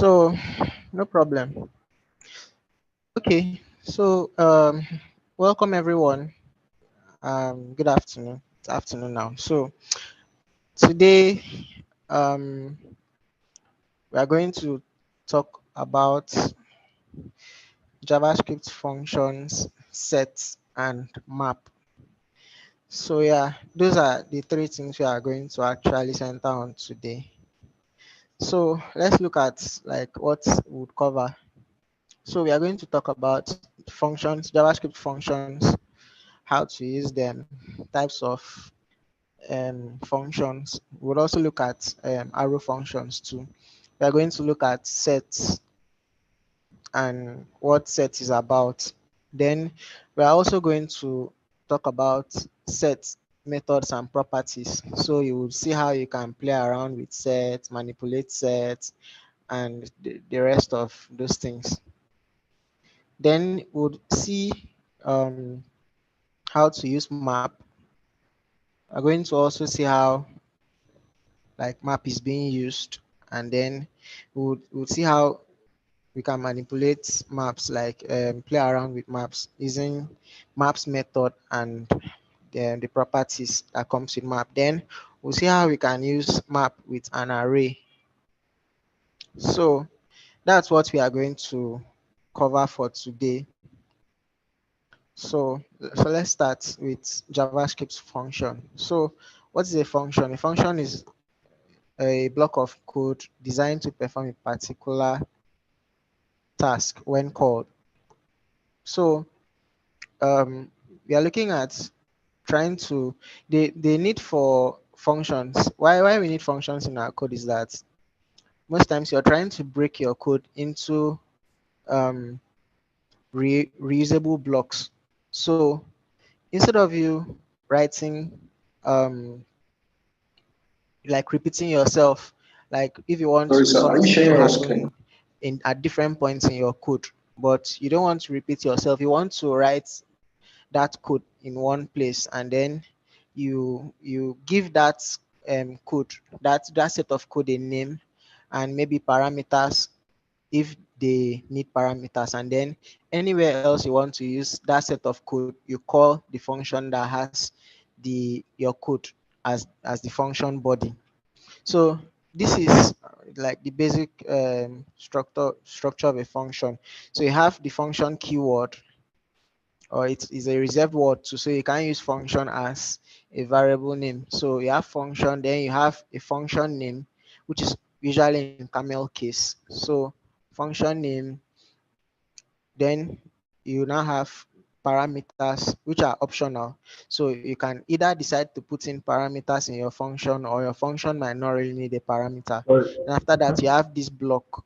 So no problem. Okay, so welcome everyone. Good afternoon. It's afternoon now. So today um, we are going to talk about JavaScript functions, sets, and map. So yeah, those are the three things we are going to actually center on today. So let's look at like what we would cover. So we are going to talk about functions, JavaScript functions, how to use them, types of functions. We'll also look at arrow functions too. We are going to look at sets and what set is about. Then we are also going to talk about sets, methods, and properties. So you will see how you can play around with sets, manipulate sets, and the rest of those things. Then we'll see how to use map. We're going to also see how like map is being used, and then we'll see how we can manipulate maps, like play around with maps using maps method and the properties that comes with map. Then we'll see how we can use map with an array. So that's what we are going to cover for today. So let's start with JavaScript function. So what is a function? A function is a block of code designed to perform a particular task when called. So we are looking at trying to the need for functions. Why we need functions in our code is that most times you're trying to break your code into um, reusable blocks. So instead of you writing um, like repeating yourself, like if you want Sorry, sir. Are you something to sharing your happen screen? in at different points in your code, but you don't want to repeat yourself, you want to write that code in one place, and then you give that code, that set of code a name and maybe parameters if they need parameters, and then anywhere else you want to use that set of code, you call the function that has the your code as the function body. So this is like the basic structure of a function. So you have the function keyword, or it is a reserved word too. So you can use function as a variable name. So you have function, then you have a function name, which is usually in camel case. So function name, then you now have parameters which are optional. So you can either decide to put in parameters in your function, or your function might not really need a parameter. Sorry, And after that, you have this block,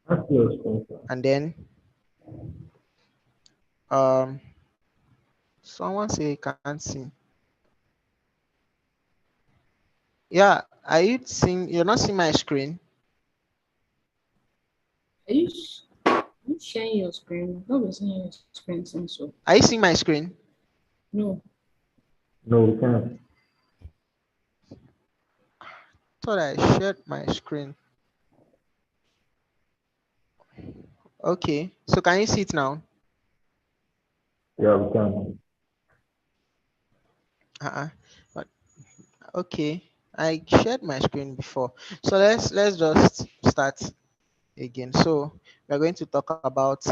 that's your sponsor. and then um someone say he can't see. Yeah, are you seeing? You're not seeing my screen. Are you sharing your screen? No, we're seeing your screen since so. Are you seeing my screen? No. No, we can't. Thought I shared my screen. Okay, so can you see it now? Yeah, we can. Uh-uh. But okay, I shared my screen before. So let's just start again. So we're going to talk about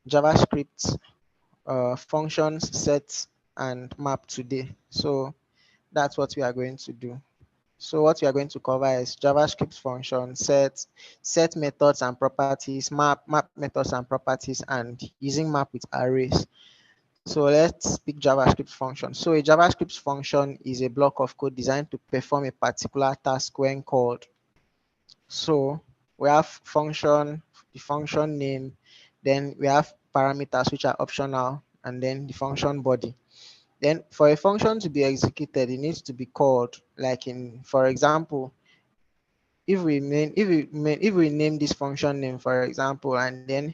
JavaScript functions, sets, and map today. So that's what we are going to do. So what we are going to cover is JavaScript functions, set methods and properties, map methods and properties, and using map with arrays. So let's pick JavaScript function. So a JavaScript function is a block of code designed to perform a particular task when called. So we have function, the function name, then we have parameters which are optional, and then the function body. Then for a function to be executed, it needs to be called. Like in, for example, if we name this function name, for example, and then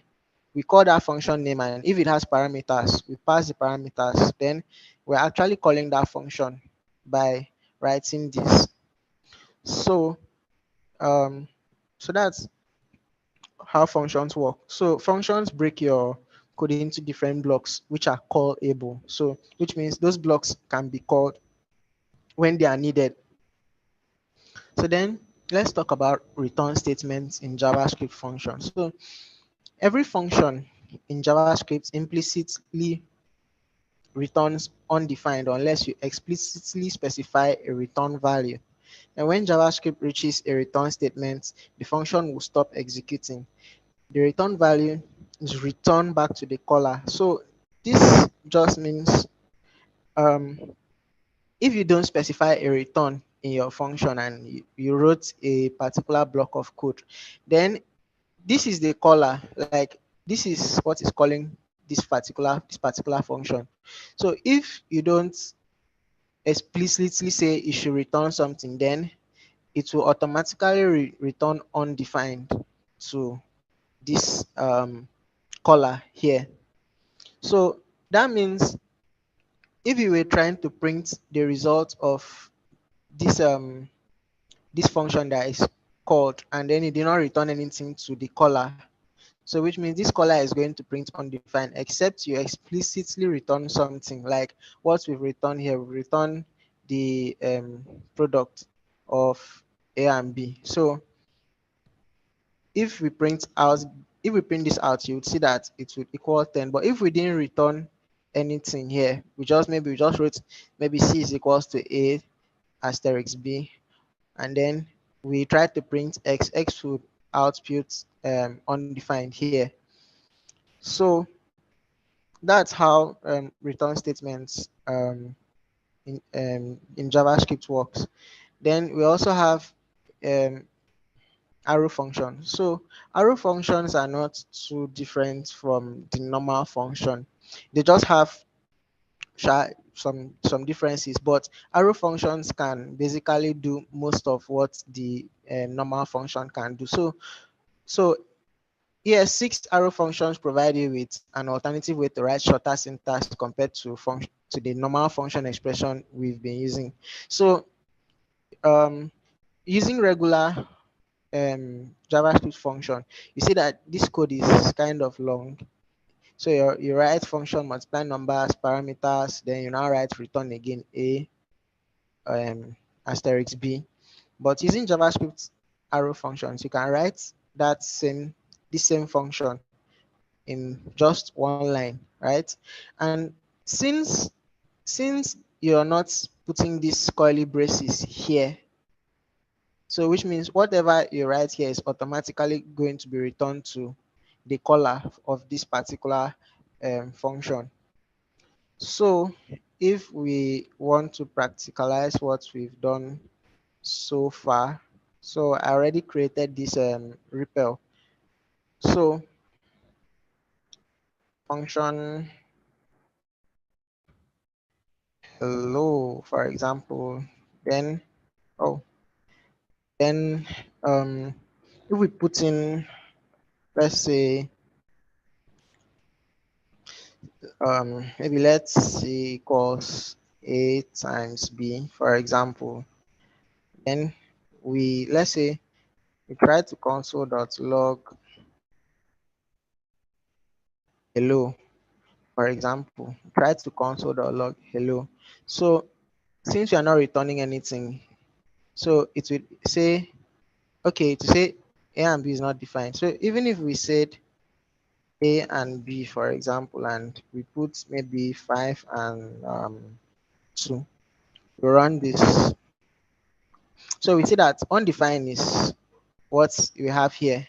we call that function name, and if it has parameters, we pass the parameters, then we're actually calling that function by writing this. So So that's how functions work. So functions break your code into different blocks, which are callable. So which means those blocks can be called when they are needed. So then let's talk about return statements in JavaScript functions. So every function in JavaScript implicitly returns undefined unless you explicitly specify a return value. And when JavaScript reaches a return statement, the function will stop executing. The return value is returned back to the caller. So this just means um, if you don't specify a return in your function and you wrote a particular block of code, then this is the caller. Like this is what is calling this particular function. So if you don't explicitly say it should return something, then it will automatically return undefined to this caller here. So that means if you were trying to print the result of this this function that is called and then you did not return anything to the caller, so which means this caller is going to print undefined except you explicitly return something like what we've returned here. We return the product of A and B. So if we print out, if we print this out, you would see that it would equal 10. But if we didn't return anything here, we just wrote maybe C is equals to A asterisk B, and then we tried to print X would output undefined here. So that's how return statements in JavaScript works. Then we also have um, arrow functions. So arrow functions are not too different from the normal function. They just have some differences, but arrow functions can basically do most of what the normal function can do. So yes, 6 arrow functions provide you with an alternative way to write shorter syntax compared to the normal function expression we've been using. So um, using regular JavaScript function, you see that this code is kind of long. So you write function multiply numbers, parameters, then you now write return again A asterisk B. But using JavaScript arrow functions, you can write this same function in just one line, right? And since since you're not putting these curly braces here, so which means whatever you write here is automatically going to be returned to the caller of this particular function. So if we want to practicalize what we've done so far, so I already created this REPL. So function hello, for example, then oh then if we put in, let's say maybe let's see equals A times B, for example. Then let's say we try to console.log hello, for example. Try to console.log hello. So since we are not returning anything, so it would say, okay, to say A and B is not defined. So even if we said A and B, for example, and we put maybe 5 and 2, we run this. So we see that undefined is what we have here.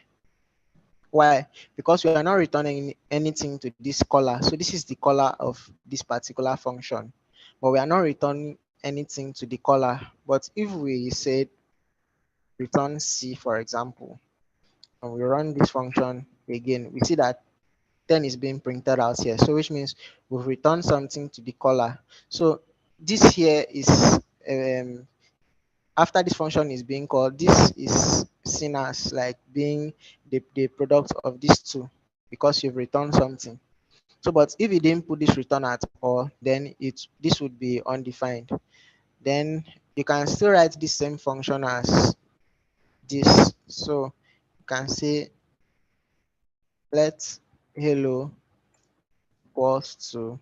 Why? Because we are not returning anything to this caller. So this is the caller of this particular function, but we are not returning anything to the caller. But if we said return C, for example, and we run this function again, we see that 10 is being printed out here. So which means we've returned something to the caller. So this here is after this function is being called, this is seen as like being the product of these two because you've returned something. So, but if you didn't put this return at all, then this would be undefined. Then you can still write this same function as this. So you can say let hello equals to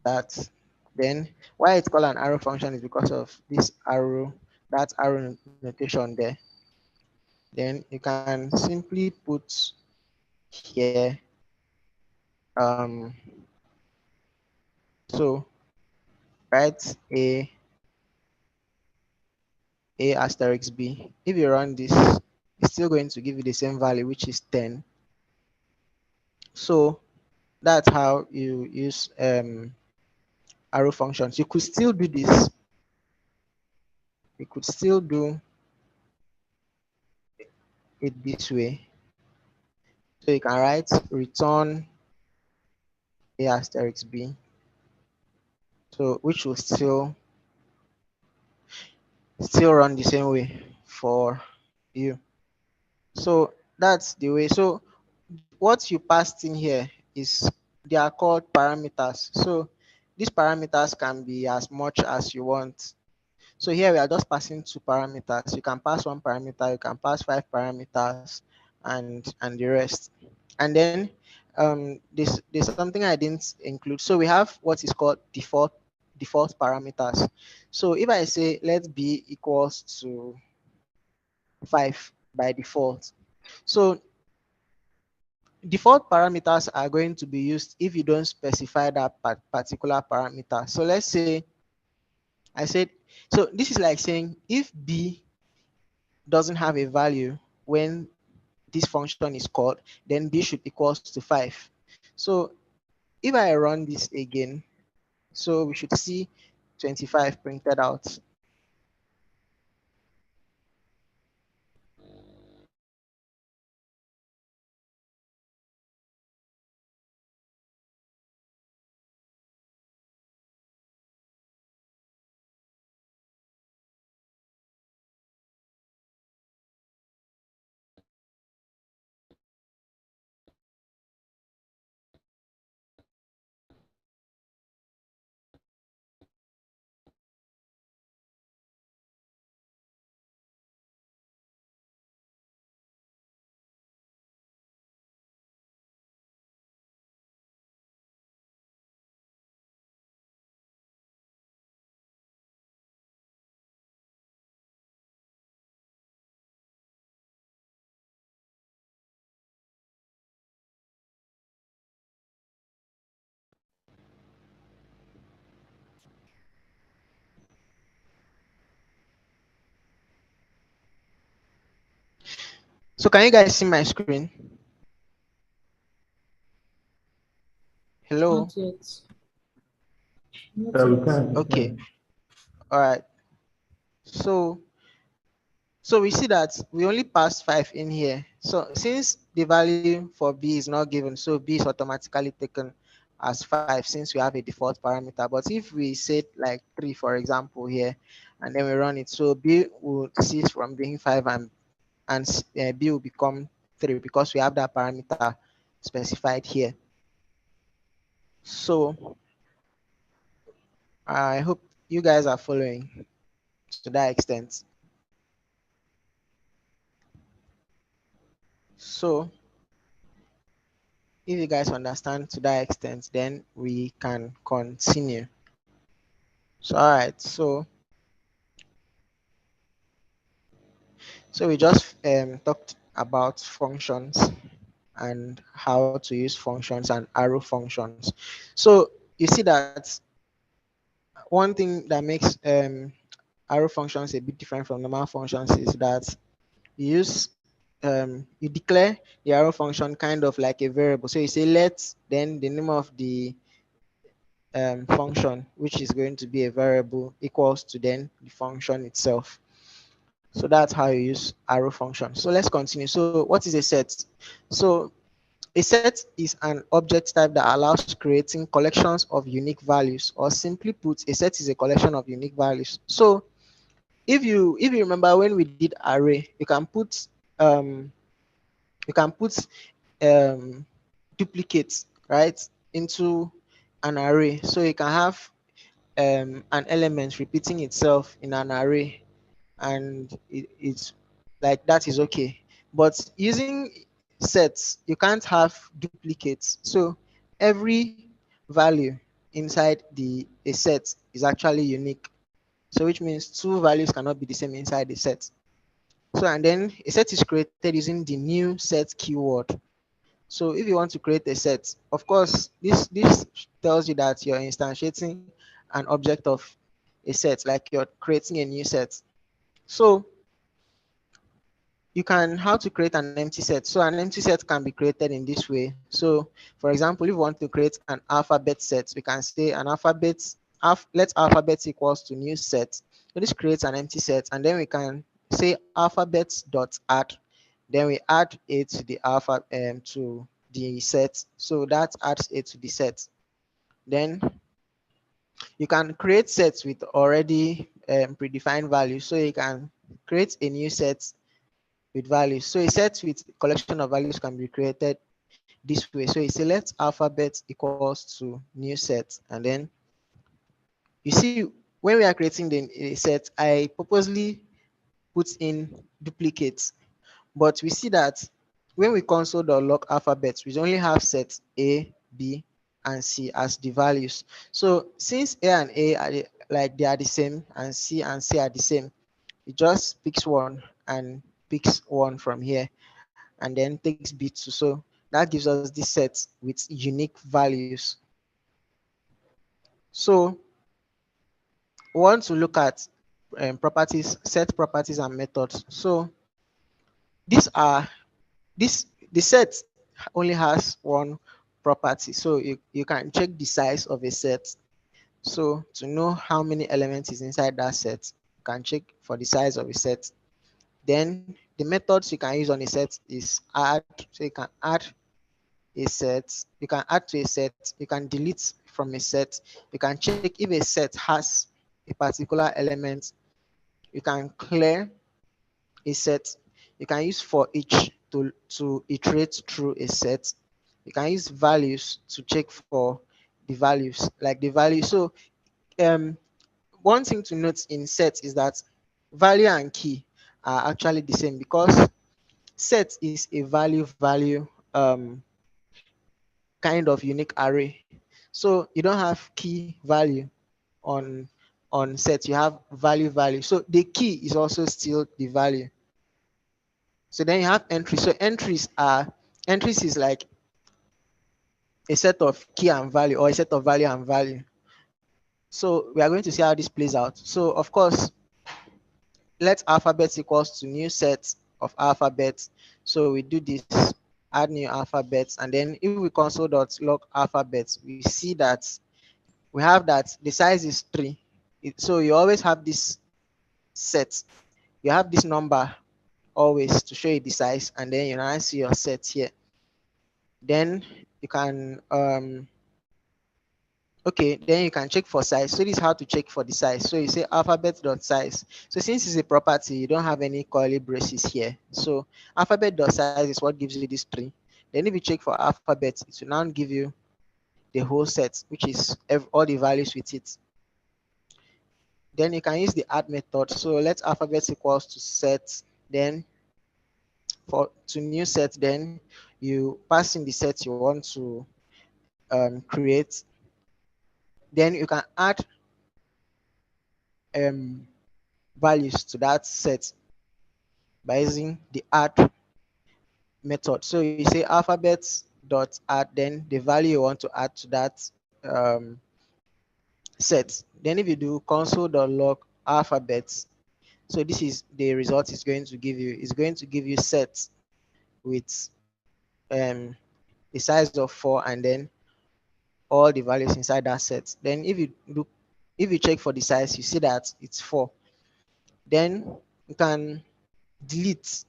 that. Then why it's called an arrow function is because of this arrow, that arrow notation there. Then you can simply put here um so write a asterisk b. If you run this, it's still going to give you the same value, which is 10. So that's how you use arrow functions. You could still do this. You could still do it this way. So you can write return a asterisk b. So which will still run the same way for you. So that's the way. So what you passed in here is they are called parameters. So these parameters can be as much as you want. So here we are just passing two parameters. You can pass one parameter, you can pass five parameters, and the rest. And then there's something I didn't include. So we have what is called default parameters. So if I say let b equals to 5 by default. So default parameters are going to be used if you don't specify that particular parameter. So let's say I said, so this is like saying if b doesn't have a value when this function is called, then b should equals to 5. So if I run this again, so we should see 25 printed out. So can you guys see my screen? Hello? Not yet. Not Yeah, we yet. can, we Okay. can. All right. So we see that we only passed 5 in here. So since the value for b is not given, so b is automatically taken as 5 since we have a default parameter. But if we set like 3, for example, here, and then we run it, so b will cease from being 5 and b will become 3 because we have that parameter specified here. So I hope you guys are following to that extent. So if you guys understand to that extent, then we can continue. So all right, so we just talked about functions and how to use functions and arrow functions. So you see that one thing that makes arrow functions a bit different from normal functions is that you use you declare the arrow function kind of like a variable. So you say let, then the name of the function, which is going to be a variable, equals to then the function itself. So that's how you use arrow function. So let's continue. So what is a set? So a set is an object type that allows creating collections of unique values, or simply put, a set is a collection of unique values. So if you remember when we did array, um you can put duplicates, right, into an array. So you can have an element repeating itself in an array. and it's like that is okay. But using sets, you can't have duplicates. So every value inside a set is actually unique. So which means two values cannot be the same inside a set. So and then a set is created using the new set keyword. So if you want to create a set, of course, this tells you that you're instantiating an object of a set, like you're creating a new set. So you can how to create an empty set. So an empty set can be created in this way. So for example, if we want to create an alphabet set, we can say an alphabet let alphabet equals to new set. So this creates an empty set, and then we can say alphabet dot add. Then we add a to the alpha to the set. So that adds a to the set. Then you can create sets with already predefined values. So you can create a new set with values. So a set with collection of values can be created this way. So you select alphabet equals to new set, and then you see when we are creating the a set, I purposely put in duplicates, but we see that when we console.log alphabet, we only have sets A, B, and C as the values. So since A and A are like they are the same, and C are the same, it just picks one and picks one from here, and then takes B2. So that gives us this set with unique values. So we want to look at properties, set properties and methods. So these are this the set only has one property. So you can check the size of a set. So to know how many elements is inside that set, you can check for the size of a set. Then the methods you can use on a set is add. So you can add a set, you can add to a set, you can delete from a set, you can check if a set has a particular element, you can clear a set, you can use for each to iterate through a set, you can use values to check for the values, like the value. So um one thing to note in sets is that value and key are actually the same, because set is a value kind of unique array. So you don't have key value on set, you have value. So the key is also still the value. So then you have entries. So entries is like a set of key and value, or a set of value and value. So we are going to see how this plays out. So of course, let alphabet equals to new set of alphabets. So we do this, add new alphabets, and then if we console.log alphabets, we see that we have that the size is 3. So you always have this set. You have this number always to show you the size, and then you now see your set here. Then you can okay, then you can check for size. So this is how to check for the size. So you say alphabet.size. So since it's a property, you don't have any curly braces here. So alphabet.size is what gives you this 3. Then if you check for alphabet, it will now give you the whole set, which is all the values with it. Then you can use the add method. So let alphabet equals to set, then for to new set, then you pass in the set you want to create. Then you can add um, values to that set by using the add method. So you say alphabet dot add, then the value you want to add to that set. Then if you do console.log alphabets, so this is the result it's going to give you. It's going to give you sets with um, a size of 4, and then all the values inside that set. Then if you check for the size, you see that it's 4. Then you can delete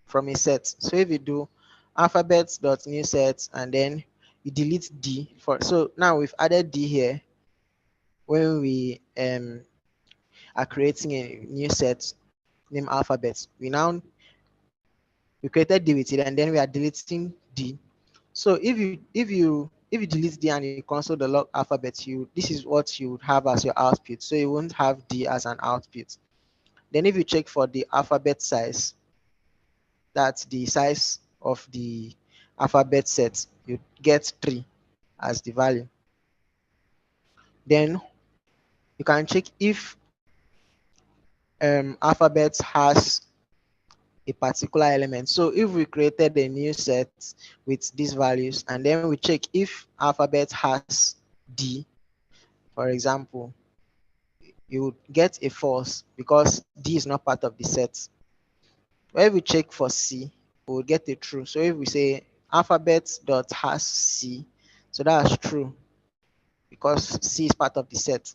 from a set. So if you do alphabet.new set, and then you delete D for, so now we've added D here when we are creating a new set named alphabet. We created D with it, and then we are deleting D. So if you delete D and you console the log alphabet, this is what you would have as your output. So you won't have D as an output. Then if you check for the alphabet size, that's the size of the alphabet set, you get 3 as the value. Then you can check if alphabet has a particular element. So if we created a new set with these values and then we check if alphabet has D, for example, you would get a false because D is not part of the set. But if we check for C, we will get a true. So if we say alphabet dot has C, so that's true because C is part of the set.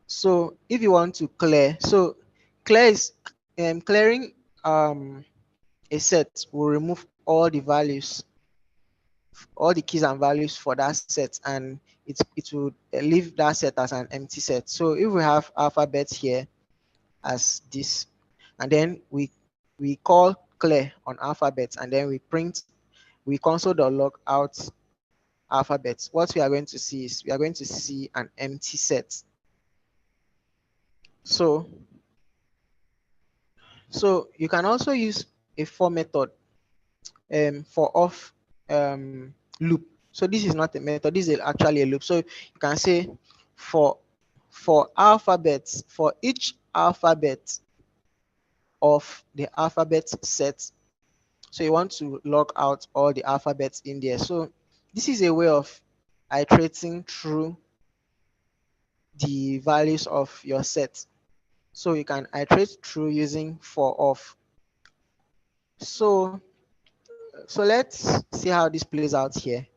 So if you want to clear, so clear is clearing a set will remove all the values, all the keys and values for that set, and it will leave that set as an empty set. So if we have alphabet here as this, and then we call clear on alphabet, and then we console.log out alphabet, what we are going to see is we are going to see an empty set. So you can also use a for method for off loop. So this is not a method, this is actually a loop. So you can say for alphabets, for each alphabet of the alphabet set. So you want to log out all the alphabets in there. So this is a way of iterating through the values of your set. So you can iterate through using for off. So let's see how this plays out here.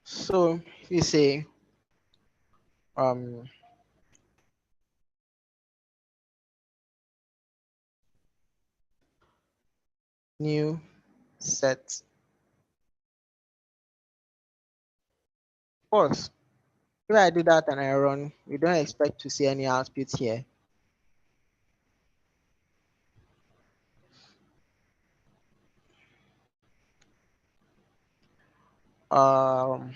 So if you say new set, of course, if I do that and I run, we don't expect to see any output here. Why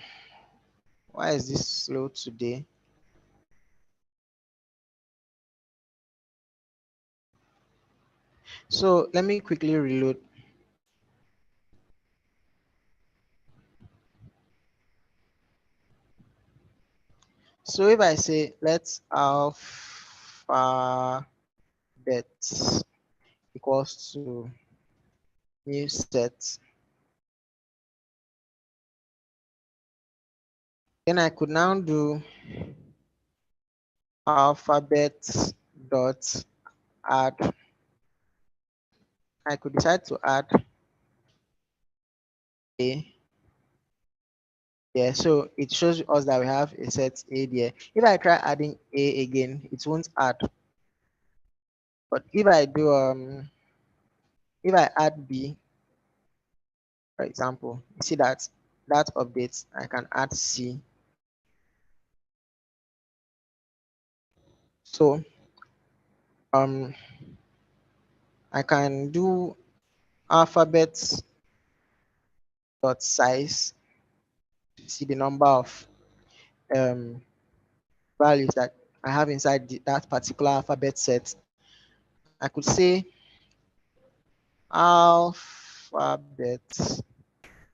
is this slow today? So let me quickly reload. So if I say let's alphabet equals to new set, then I could now do alphabet dot add. I could decide to add a. Yeah, so it shows us that we have a set A there. If I try adding A again, it won't add. But if I do if I add B, for example, you see that updates. I can add C. So I can do alphabet dot size to see the number of um, values that I have inside that particular alphabet set. I could say alphabet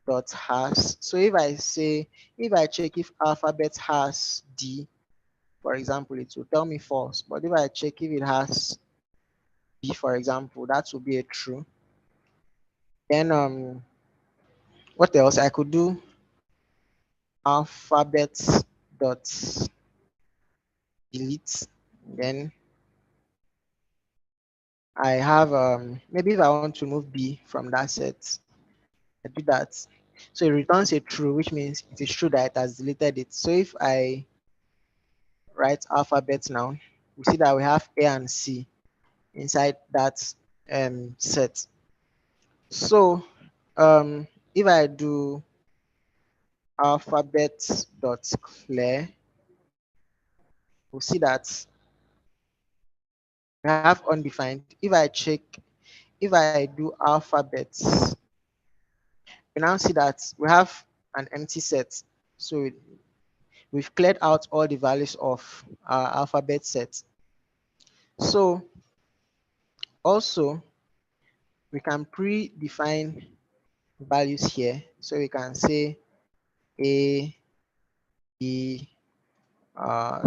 dot has. So if I check if alphabet has D, for example, it will tell me false. But if I check if it has B, for example, that will be a true. Then what else? I could do alphabet dot delete. Then I have maybe if I want to remove B from that set, I do that. So it returns a true, which means it is true that it has deleted it. So if I write alphabet now, we see that we have A and C inside that set. So if I do alphabet dot clear, we'll see that we have undefined. If I do alphabets, we now see that we have an empty set. So we've cleared out all the values of our alphabet set. So also we can predefine values here. So we can say A, B,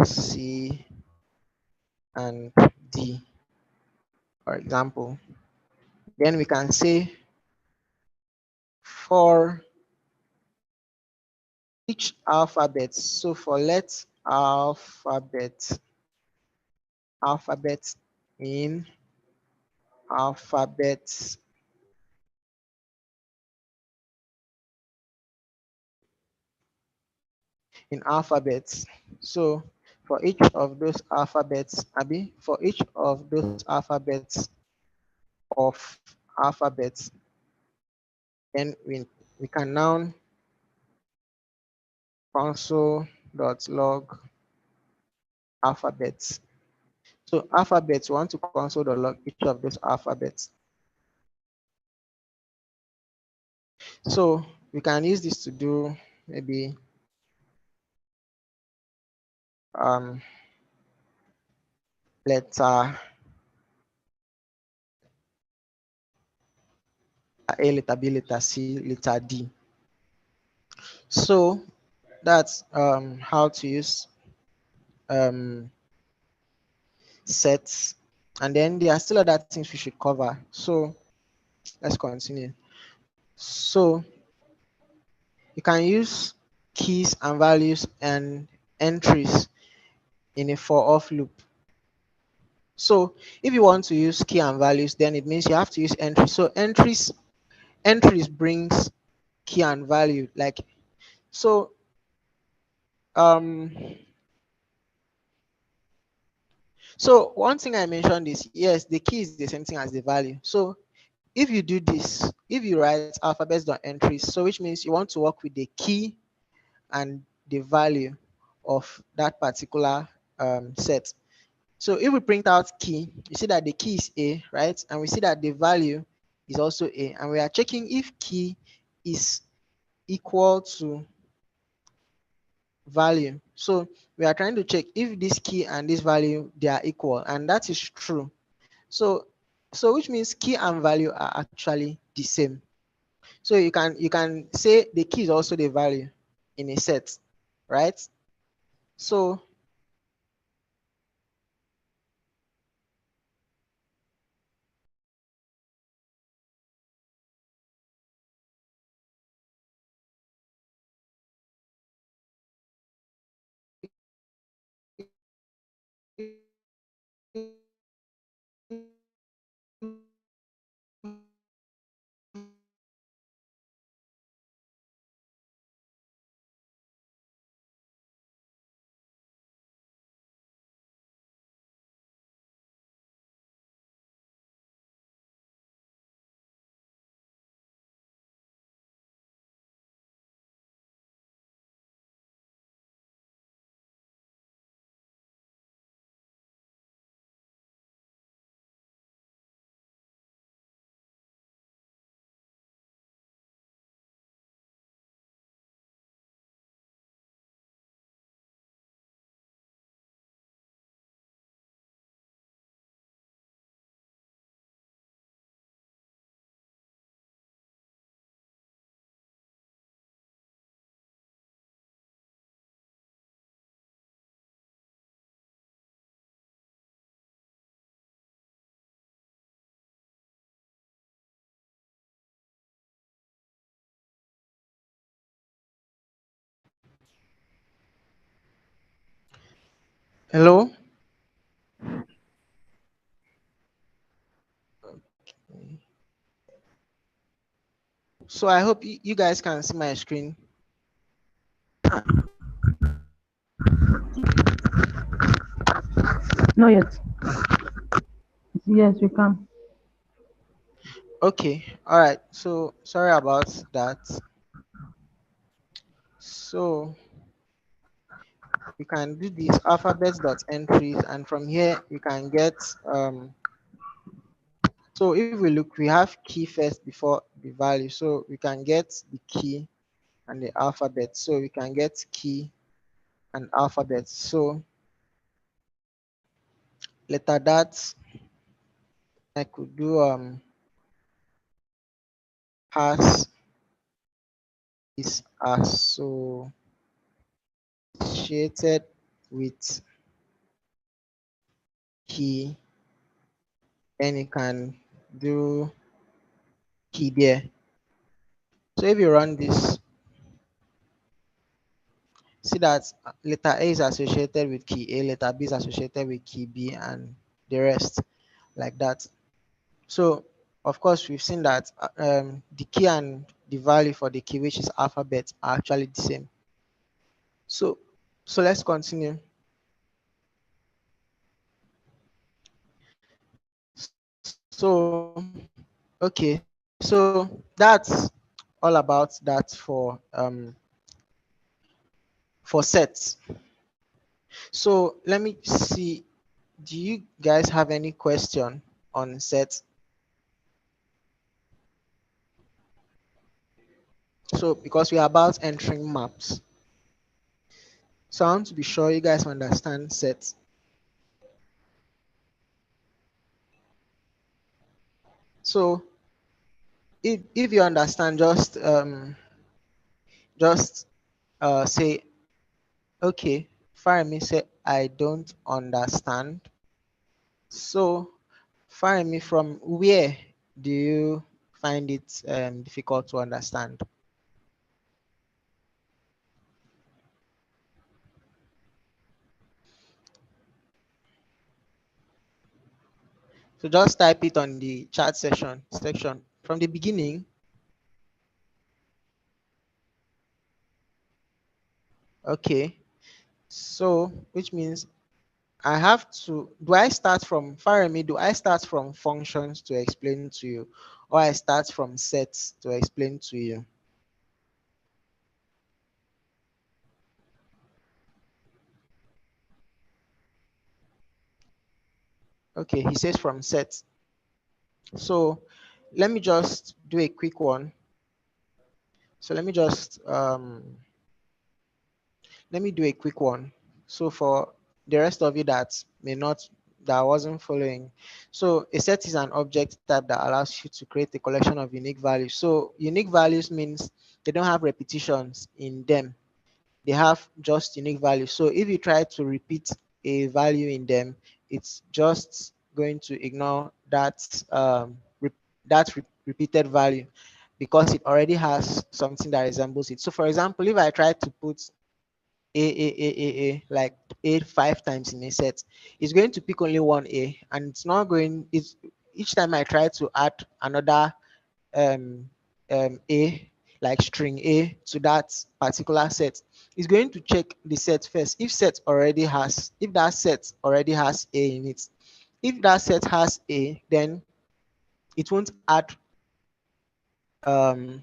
C, and D, for example. Then we can say for each alphabet. So for let alphabet in alphabet alphabets. So for each of those alphabets, Abby, for each of those alphabets of alphabets, then we can now console.log alphabets. So alphabets, we want to console.log each of those alphabets. So we can use this to do maybe letter A, letter B, letter C, letter D. So that's how to use sets. And then there are still other things we should cover. So let's continue. So you can use keys and values and entries in a for off loop. So if you want to use key and values, then it means you have to use entries. So entries brings key and value. Like so um so one thing I mentioned is yes, the key is the same thing as the value. So if you do this, if you write alphabets.entries, so which means you want to work with the key and the value of that particular set. So if we print out key, you see that the key is A, right? And we see that the value is also A. And we are checking if key is equal to value. So we are trying to check if this key and this value, they are equal. And that is true. So which means key and value are actually the same. So you can say the key is also the value in a set, right? So hello. So I hope you guys can see my screen. Not yet. Yes, we can. Okay, all right. So sorry about that. So you can do this alphabets.entries, and from here you can get so if we look, we have key first before the value. So we can get the key and the alphabet. So we can get key and alphabet. So letter that I could do has is associated with key, then you can do key there. So if you run this, see that letter A is associated with key A, letter B is associated with key B, and the rest like that. So of course we've seen that the key and the value for the key, which is alphabet, are actually the same. So let's continue. So okay, so that's all about that for sets. So let me see, do you guys have any question on sets? So because we are about entering maps, so I want to be sure you guys understand sets. So if you understand, just say okay. Farmi say I don't understand. So Farmi, from where do you find it difficult to understand? So just type it on the chat section from the beginning. Okay. So which means I have to, do I start from Farami, do I start from functions to explain to you, or I start from sets to explain to you? Okay, he says from sets. So let me just do a quick one. So let me do a quick one. So for the rest of you that wasn't following, so a set is an object type that allows you to create a collection of unique values. So unique values means they don't have repetitions in them. They have just unique values. So if you try to repeat a value in them, it's just going to ignore that repeated value because it already has something that resembles it. So for example, if I try to put like A 5 times in a set, it's going to pick only one A, and it's not going, it's each time I try to add another um, A, like string A, to that particular set, it's going to check the set first. If that set already has A in it, if that set has A, then it won't add um,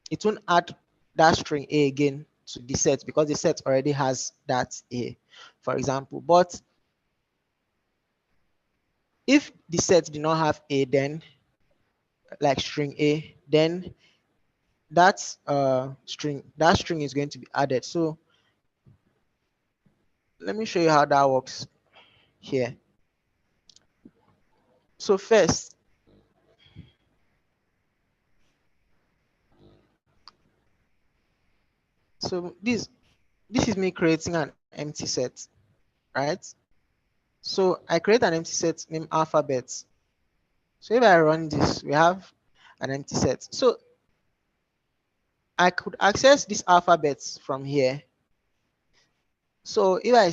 it won't add that string A again to the set because the set already has that A, for example. But if the set did not have A, then like string A, then that string is going to be added. So let me show you how that works here. So first, so this is me creating an empty set, right? So I create an empty set named alphabet. So if I run this, we have an empty set. So I could access this alphabets from here. So if I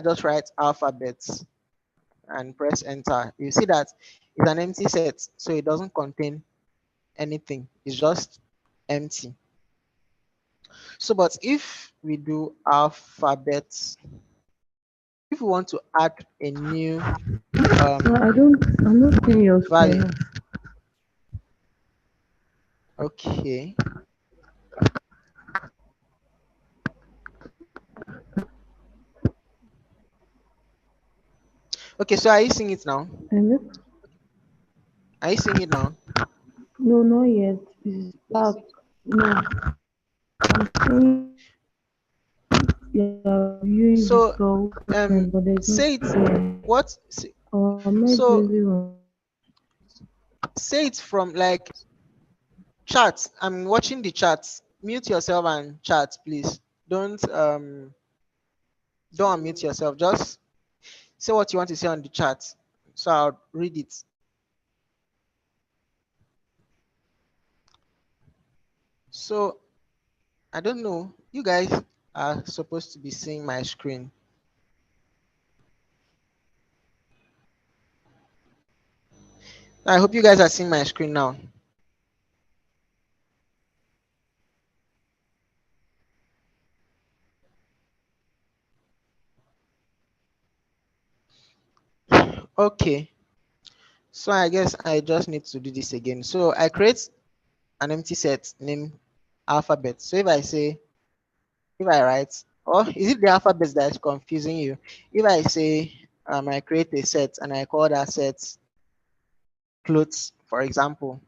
just write alphabets and press enter, you see that it's an empty set. So it doesn't contain anything. It's just empty. So, but if we do alphabets, if we want to add a new I'm not seeing your value, screen. okay. Okay, so are you seeing it now? Hello? Are you seeing it now? No, not yet. It's dark. No. I'm seeing you're viewing So virtual content, but there's no say it. there. What? Or maybe So using one. say it from like chat. I'm watching the chat. Mute yourself and chat, please. Don't unmute yourself. Just say what you want to say on the chat. So I'll read it. So I don't know. You guys are supposed to be seeing my screen. I hope you guys are seeing my screen now. Okay. So I guess I just need to do this again. So I create an empty set named alphabet. So if I write, or is it the alphabet that is confusing you? If I say I create a set and I call that set clothes, for example,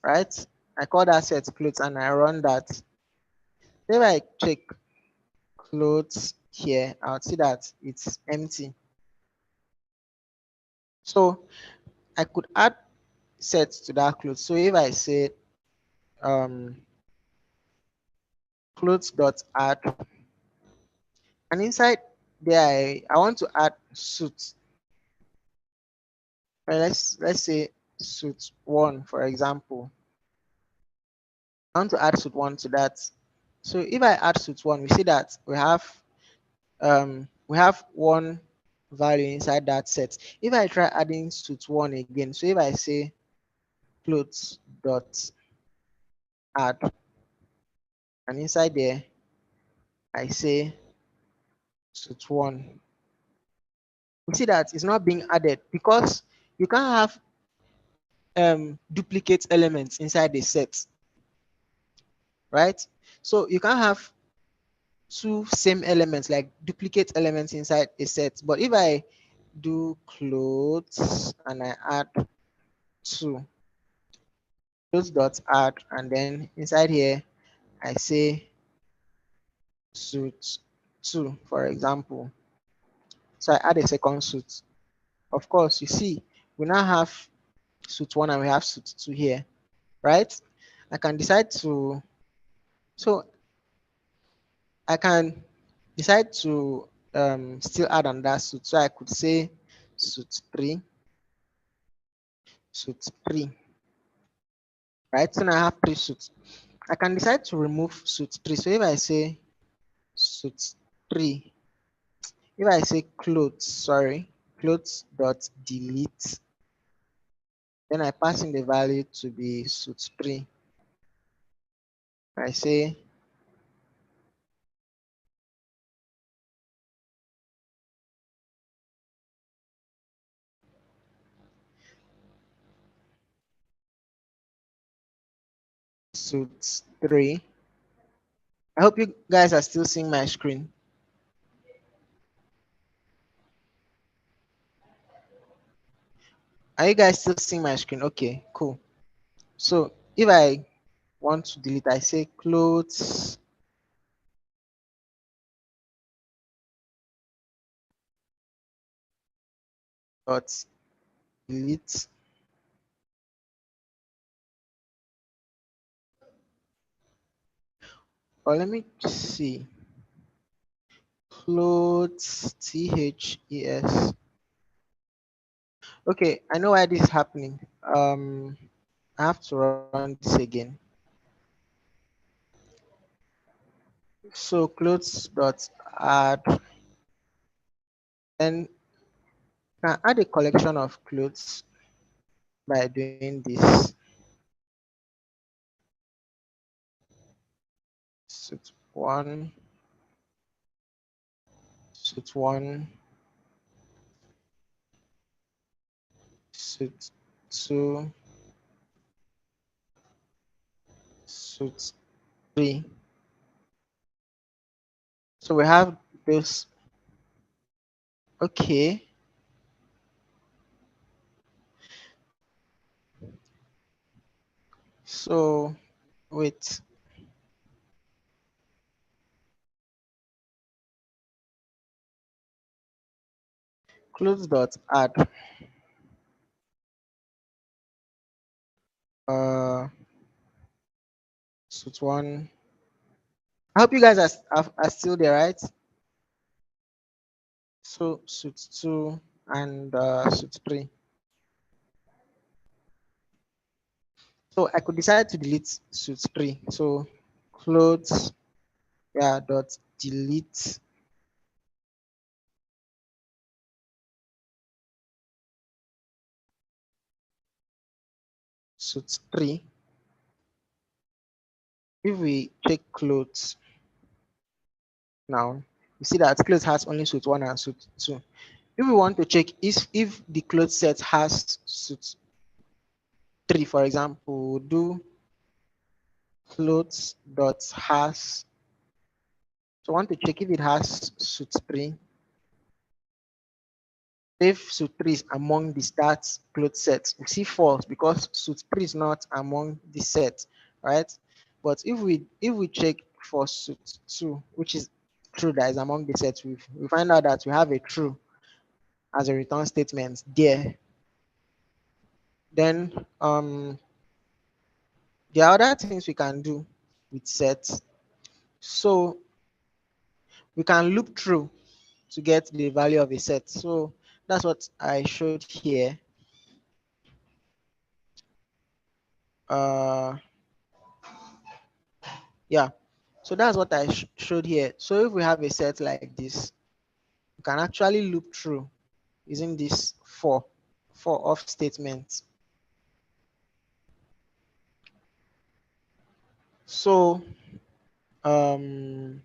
right? I call that set clothes and I run that. If I check clothes here, I'll see that it's empty. So I could add sets to that clothes. So if I say um, clothes dot add, and inside there I want to add suit. Let's say suit one, for example. I want to add suit one to that. So if I add suit one, we see that we have one value inside that set. If I try adding suit one again, so if I say clothes dot add, and inside there I say suit one, we see that it's not being added because you can't have duplicate elements inside the set, right? So you can't have two same elements like duplicate elements inside a set. But if I do clothes and I add two, clothes dot add, and then inside here I say suit two, for example. So I add a second suit. Of course, you see, we now have suit one and we have suit two here, right? I can decide to, so I can decide to still add another suit. So I could say suit three, suit three, right? So now I have three suits. I can decide to remove suit three. So if I say suit three, if I say clothes, sorry, clothes dot delete, then I pass in the value to be suit three. I say suit three. I hope you guys are still seeing my screen. Are you guys still seeing my screen? Okay, cool. So if I want to delete, I say clothes dot delete. Or let me see. Clothes THES. Okay, I know why this is happening. I have to run this again. So clothes dot add, then can add a collection of clothes by doing this. Suit one, suit one, suit two, suit three. So we have this. Okay. So wait. clothes dot add suit one. I hope you guys are still there, right? So suit two and suit three. So I could decide to delete suit three. So clothes, yeah, dot delete suit three. If we check clothes now, you see that clothes has only suit one and suit two. If we want to check if the clothes set has suit three, for example, we'll do clothes dot has. So I want to check if it has suit three. If suit three is among the stats clothes set, we see false because suit three is not among the set, right? But if we check for suit two, which is true that is among the set, we find out that we have a true as a return statement there. Then there are other things we can do with sets. So we can loop through to get the value of a set. So that's what I showed here. Uh, yeah. So that's what I showed here. So if we have a set like this, we can actually loop through using this for off statements. So I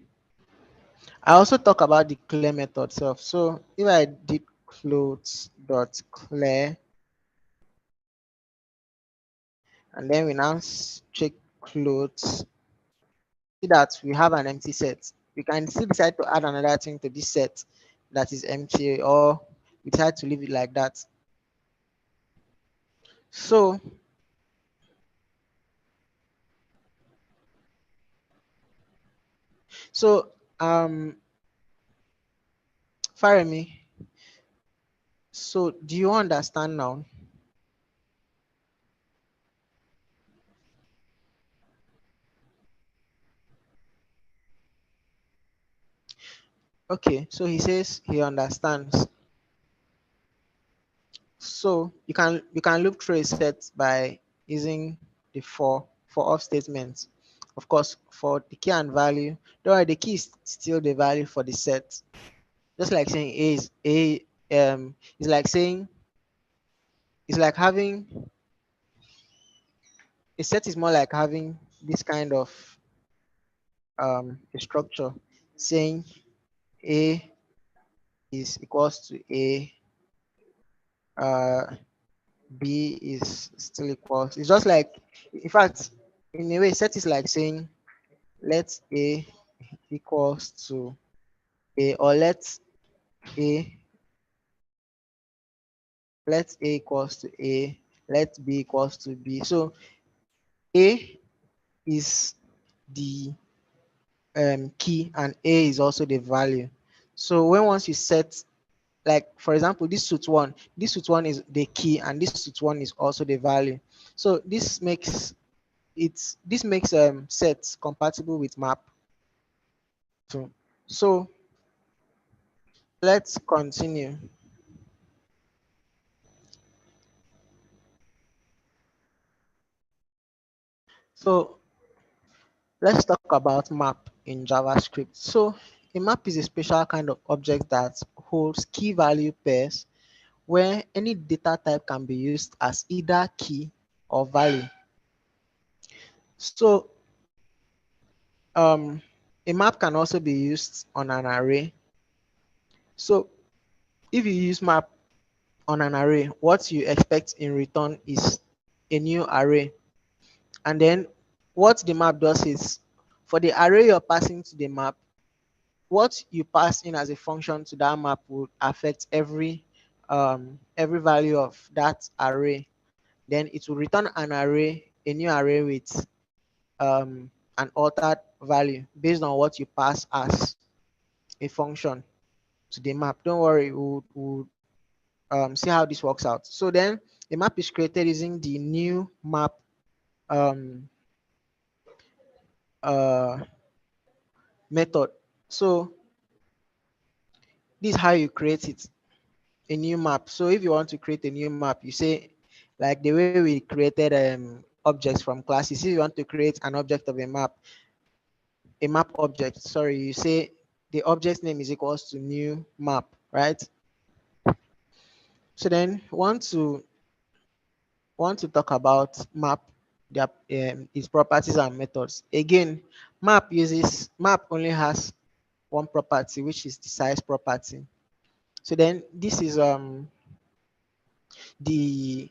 also talk about the clear method itself. So if I did clothes dot clear, and then we now check clothes, see that we have an empty set. We can still decide to add another thing to this set that is empty, or we decide to leave it like that. So so Faremi, so do you understand now? Okay, so he says he understands. So you can loop through a set by using the for off statements. Of course, for the key and value, don't worry, the key is still the value for the set. Just like saying A is A, it's like saying it's like having a set is more like having this kind of a structure saying A is equals to A, uh, B is still equals. It's just like, in fact, in a way, set is like saying let A equals to A, or A let A equals to A, let B equals to B. So A is the key and A is also the value. So when once you set, like for example, this suit one is the key and this suit one is also the value. So this makes sets compatible with map too. So let's continue. So let's talk about map in JavaScript. So a map is a special kind of object that holds key value pairs where any data type can be used as either key or value. So a map can also be used on an array. So if you use map on an array, what you expect in return is a new array. And then what the map does is, for the array you're passing to the map, what you pass in as a function to that map will affect every value of that array. Then it will return an array, a new array with an altered value based on what you pass as a function to the map. Don't worry, see how this works out. So then a map is created using the new map um, uh, method. So this is how you create it, a new map. So if you want to create a new map, you say, like the way we created objects from classes, if you want to create an object of a map object, sorry, you say the object name is equals to new map, right? So then want to talk about map, their its properties and methods. Again, map only has one property, which is the size property. So then this is the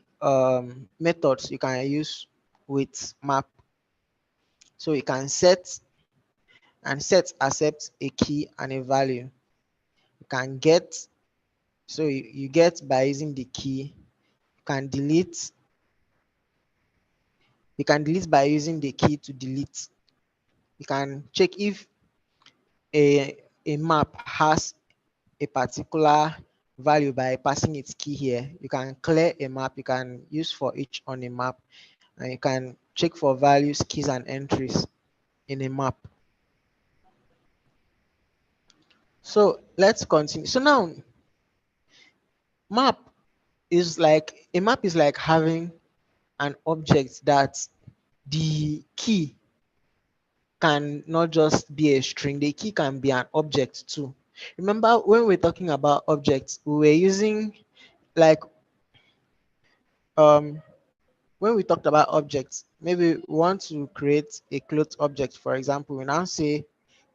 methods you can use with map. So you can set, and set accepts a key and a value. You can get, so you get by using the key. You can delete, by using the key to delete. You can check if a map has a particular value by passing its key here. You can clear a map, you can use for each on a map, and you can check for values, keys, and entries in a map. So let's continue. So now map a map is like having an object that the key can not just be a string, the key can be an object too. Remember when we're talking about objects, we were using like um when we talked about objects, maybe we want to create a clothes object, for example, we now say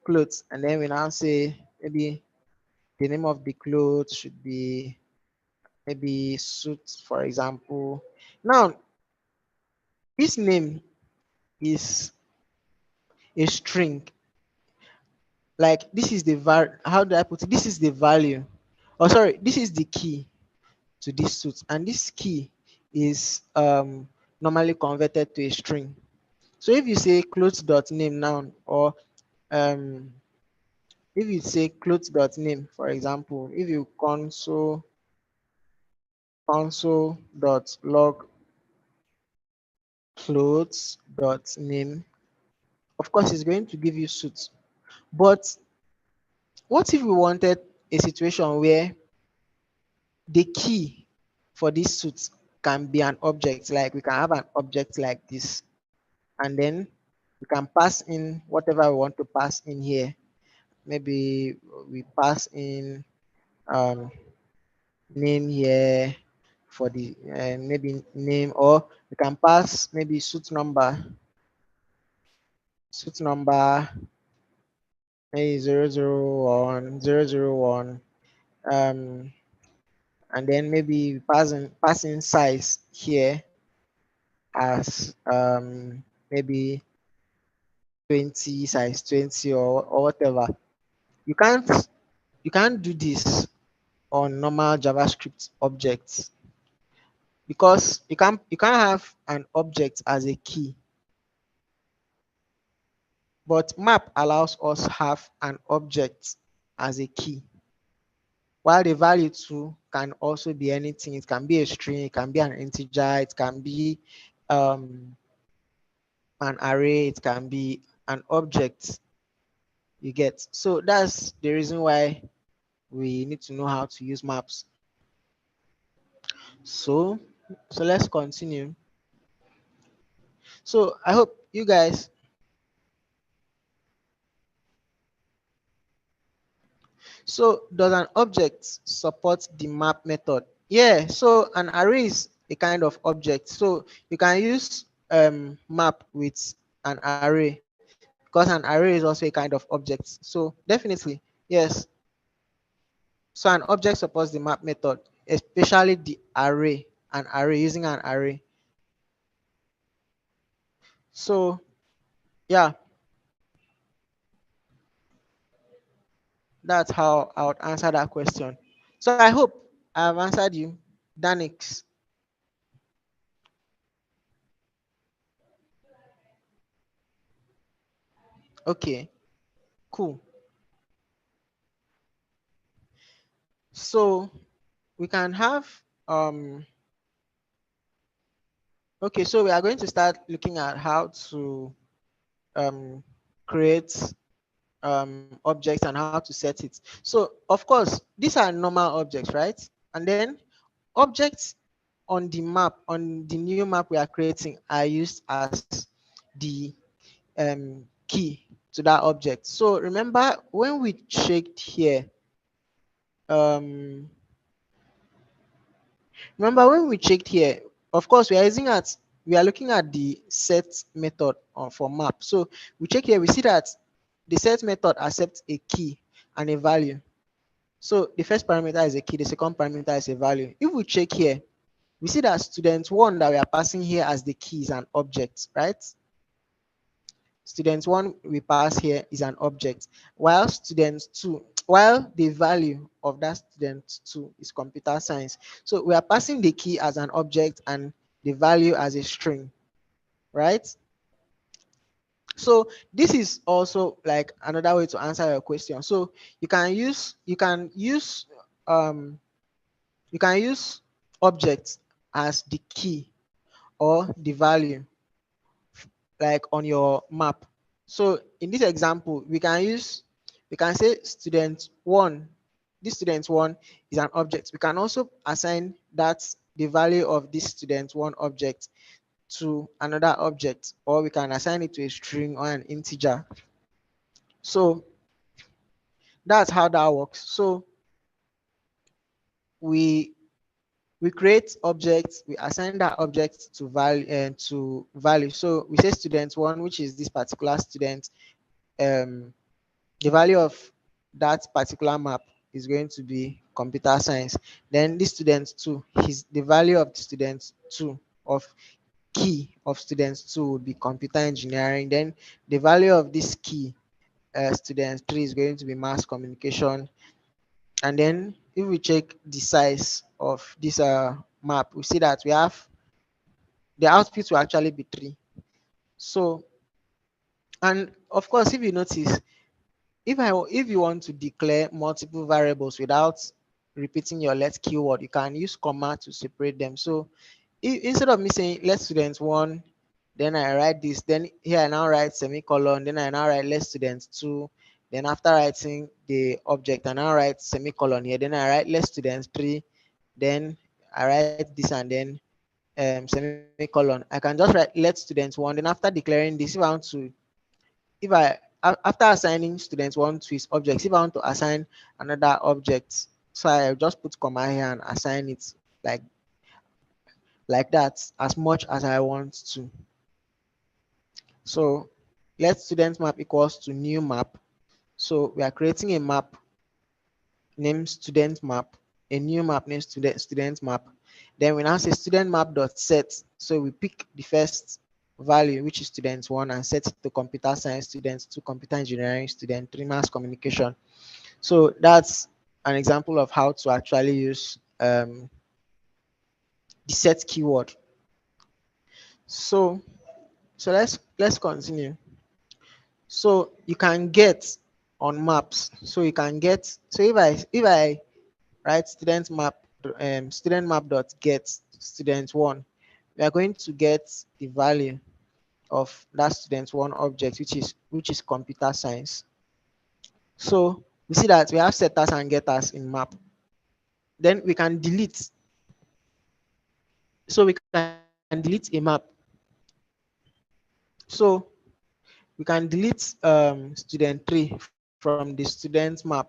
clothes, and then we now say maybe the name of the clothes should be maybe suit, for example. Now, this name is a string. Like this is the how do I put it? This is the value. Oh, sorry, this is the key to this suit, and this key is normally converted to a string. So if you say clothes dot name now, or um, if you say clothes dot name, for example, if you console dot log clothes dot name, of course it's going to give you suits. But what if we wanted a situation where the key for this suit can be an object, like we can have an object like this, and then we can pass in whatever we want to pass in here. Maybe we pass in um, name here for the maybe name, or we can pass maybe suit number maybe 001 and then maybe passing size here as maybe 20, size 20, or whatever. You can't you can't do this on normal JavaScript objects, because you can't have an object as a key. But map allows us have an object as a key, while the value too can also be anything. It can be a string, it can be an integer, it can be um, an array, it can be an object. You get? So that's the reason why we need to know how to use maps. So let's continue. So I hope you guys. So does an object support the map method? Yeah, so an array is a kind of object. So you can use map with an array, because an array is also a kind of object. So definitely, yes. So an object supports the map method, especially the array, using an array. So yeah, that's how I would answer that question. So I hope I've answered you, Danix. Okay, cool. So we can have okay, so we are going to start looking at how to um, create objects and how to set it. So of course, these are normal objects, right? And then objects on the map, on the new map we are creating, are used as the key to that object. So remember when we checked here, um, remember when we checked here, of course we are looking at the set method for map. So we check here, we see that the set method accepts a key and a value. So the first parameter is a key, the second parameter is a value. If we check here, we see that student one that we are passing here as the key is an object, right? Student one we pass here is an object, while student two, while the value of that student two is computer science. So we are passing the key as an object and the value as a string, right? So this is also like another way to answer your question. So um you can use objects as the key or the value like on your map. So in this example, we can say student one, this student one is an object. We can also assign that the value of this student one object to another object, or we can assign it to a string or an integer. So that's how that works. So we we create objects, we assign that object to value and to value. So we say student one, which is this particular student, the value of that particular map is going to be computer science. Then this student two, his the value of the student two of key of students two would be computer engineering. Then the value of this key student three is going to be mass communication. And then if we check the size of this map, we see that we have the output will actually be 3. So, and of course, if you notice, if you want to declare multiple variables without repeating your let keyword, you can use comma to separate them. So instead of me saying let student one, then I write this, then here I now write semicolon, then I now write let student two, then after writing the object I now write semicolon here, then I write let student three, then I write this and then semicolon. I can just write let student one, then after declaring this, if I want to, after assigning student one to his objects, if I want to assign another object, so I just put comma here and assign it like that as much as I want to. So let student map equals to new map. So we are creating a map named student map, a new map named student map. Then we now say student map dot set. So we pick the first value, which is student one, and set it to computer science students, to computer engineering student, three mass communication. So that's an example of how to actually use the set keyword. So let's continue. So you can get on maps. So you can get, so if I write student map dot get student one, we are going to get the value of that student one object, which is computer science. So we see that we have setters and getters in map. Then we can delete. So we can delete a map. So we can delete student 3 from the student map.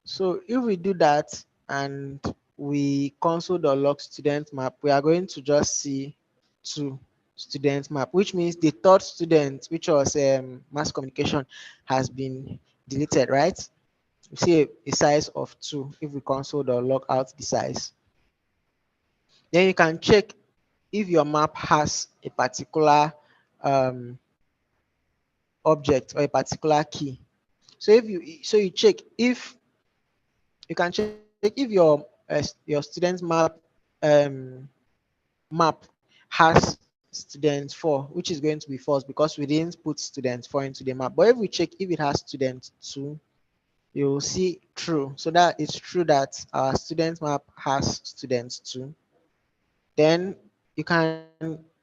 So if we do that and we console.log student map, we are going to just see 2 student map, which means the third student, which was mass communication, has been deleted, right? You see a size of 2 if we console.log out the size. Then you can check if your map has a particular object or a particular key. So you check if you can check if your student map has student 4, which is going to be false because we didn't put student 4 into the map. But if we check if it has student 2, you'll see true. So that it's true that our student map has students too. Then you can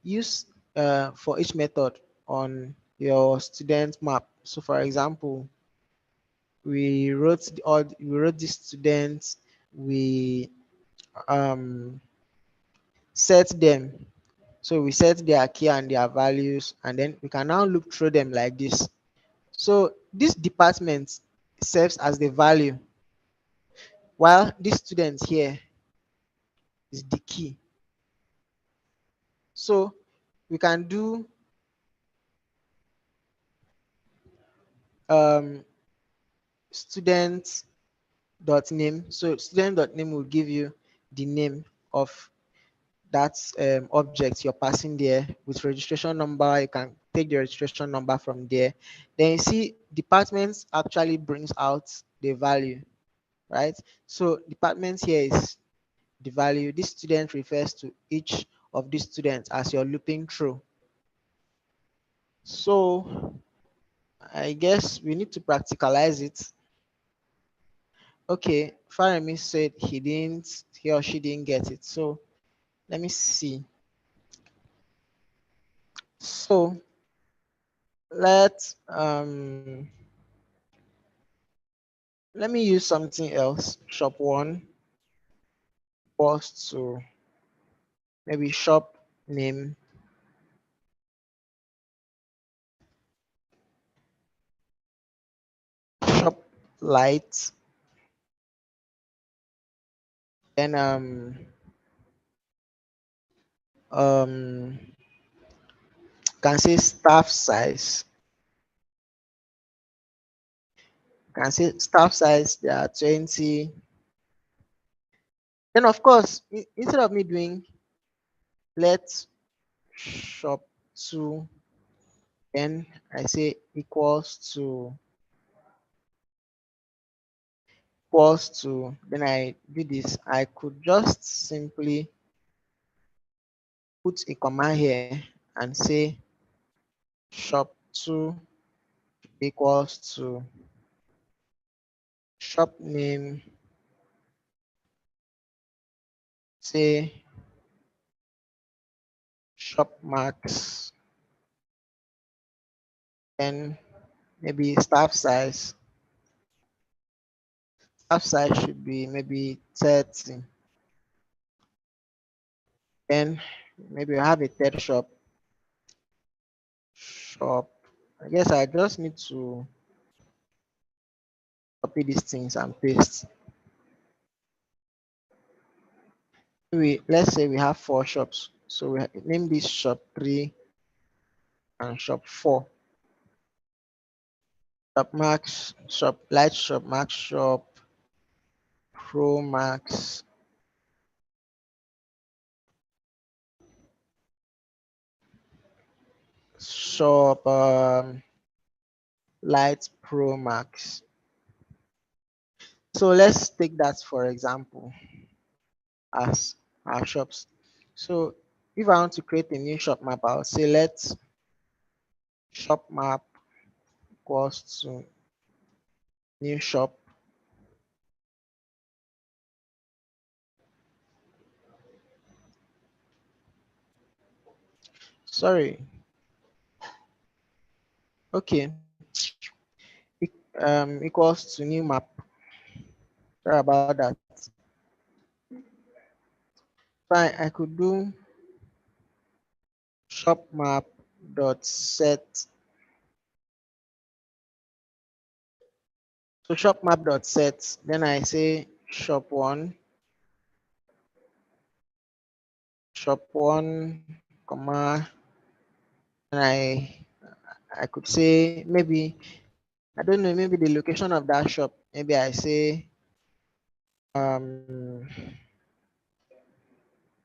use for each method on your student map. So for example, we wrote the students, we um, set them. So we set their key and their values, and then we can now look through them like this. So this department serves as the value, while this student here is the key. So we can do um, student dot name. So student dot name will give you the name of that object you're passing there with registration number. You can take the registration number from there. Then you see departments actually brings out the value, right? So departments here is the value. This student refers to each of these students as you're looping through. So I guess we need to practicalize it. Okay, Farami said he or she didn't get it. So let me see. So let's let me use something else. Shop one equals to maybe shop name shop light, then um can say staff size. Can say staff size there are 20. Then of course instead of me doing let shop two, then I say then I do this. I could just simply put a comma here and say shop 2 equals to shop name, say shop max, and maybe staff size should be maybe 30. Then maybe I have a third shop. I guess I just need to copy these things and paste. Let's say we have 4 shops. So we name this shop 3 and shop 4. Shop max, shop light shop, max shop, pro max, shop light pro max. So let's take that for example as our shops. So if I want to create a new shop map, I'll say let shop map equals to new shop. Sorry. Okay. Equals to new map. Sorry about that. Fine, I could do shop map dot set. So shop map dot set. Then I say shop one, comma, and I could say maybe I don't know, maybe the location of that shop. Maybe I say um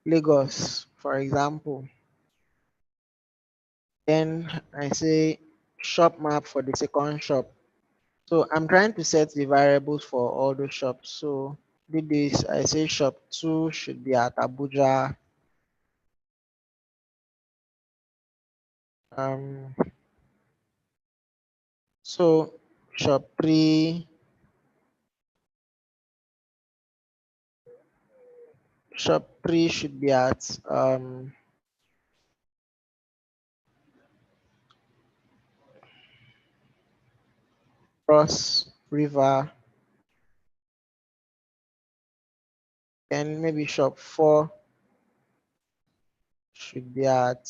Lagos, for example. Then I say shop map for the second shop. So I'm trying to set the variables for all the shops. So with this, I say shop 2 should be at Abuja. So shop 3 shop 3 should be at Cross River, and maybe shop 4 should be at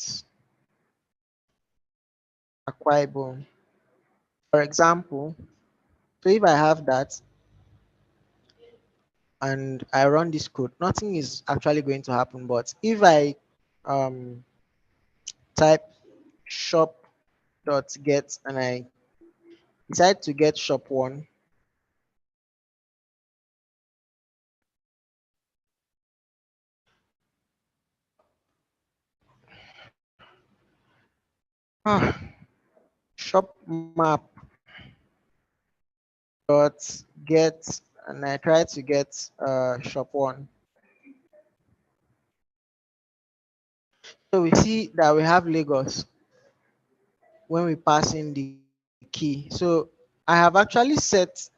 Akwa Ibom. For example, so if I have that and I run this code, nothing is actually going to happen. But if I um, type shop.get and I decide to get shop 1, shop map dot get, and I try to get shop 1. So we see that we have Lagos when we pass in the key. So I have actually set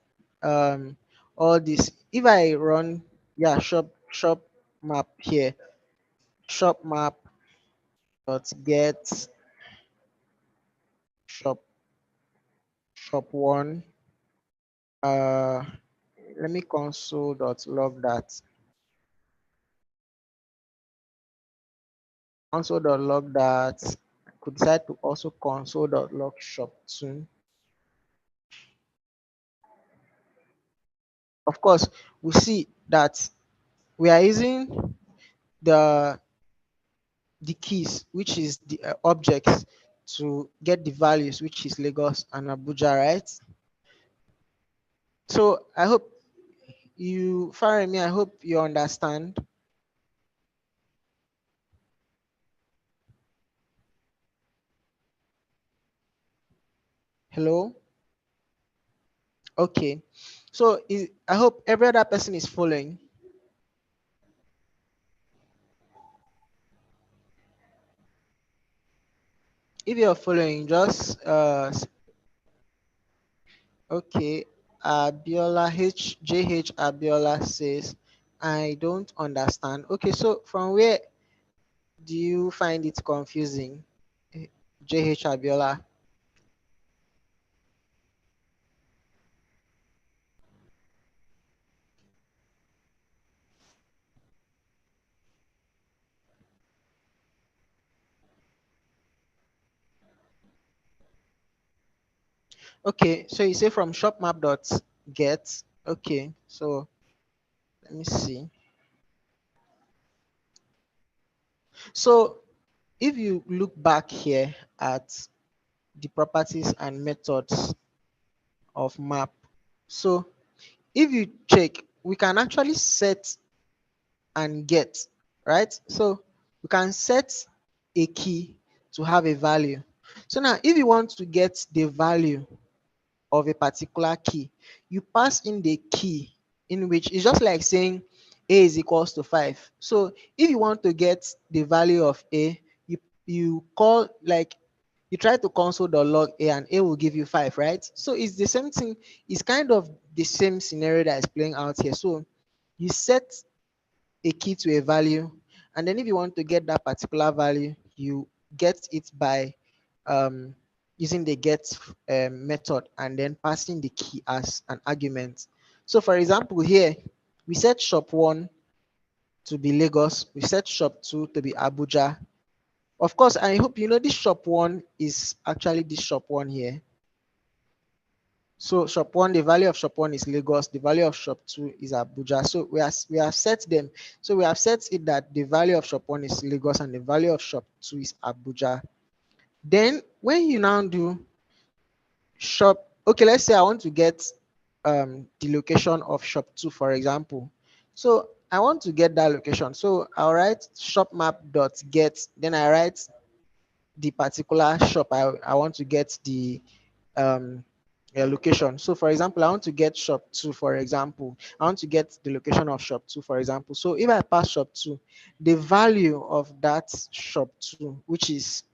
all this. If I run, yeah, shop map here, shop map dot get shop 1. Uh, let me console dot log that. Console.log that. I could decide to also console.log shop 2. Of course, we see that we are using the keys, which is the objects, to get the values, which is Lagos and Abuja, right? So I hope you, Faremi, I hope you understand. Hello? Okay. So I hope every other person is following. If you're following, just okay. Abiola HJH Abiola says, I don't understand. Okay, so from where do you find it confusing? JH Abiola. Okay, so you say from shopmap.get. Okay, so let me see. So if you look back here at the properties and methods of map, so if you check, we can actually set and get, right? So we can set a key to have a value. So now if you want to get the value of a particular key, you pass in the key, in which is just like saying a is equals to 5. So if you want to get the value of a, you call, like, you try to console the log a, and a will give you 5, right? So it's the same thing. It's kind of the same scenario that is playing out here. So you set a key to a value, and then if you want to get that particular value, you get it by using the get method and then passing the key as an argument. So for example, here we set shop 1 to be Lagos, we set shop 2 to be Abuja. Of course, I hope you know this shop 1 is actually this shop 1 here. So shop 1, the value of shop 1 is Lagos, the value of shop 2 is Abuja. So we have set them. So we have set it that the value of shop 1 is Lagos and the value of shop 2 is Abuja. Then when you now do shop, okay, let's say I want to get the location of shop 2, for example. So I want to get that location. So I'll write shop map.get, then I write the particular shop I want to get the location. So for example, I want to get shop 2, for example. I want to get the location of shop 2, for example. So if I pass shop 2, the value of that shop 2, which is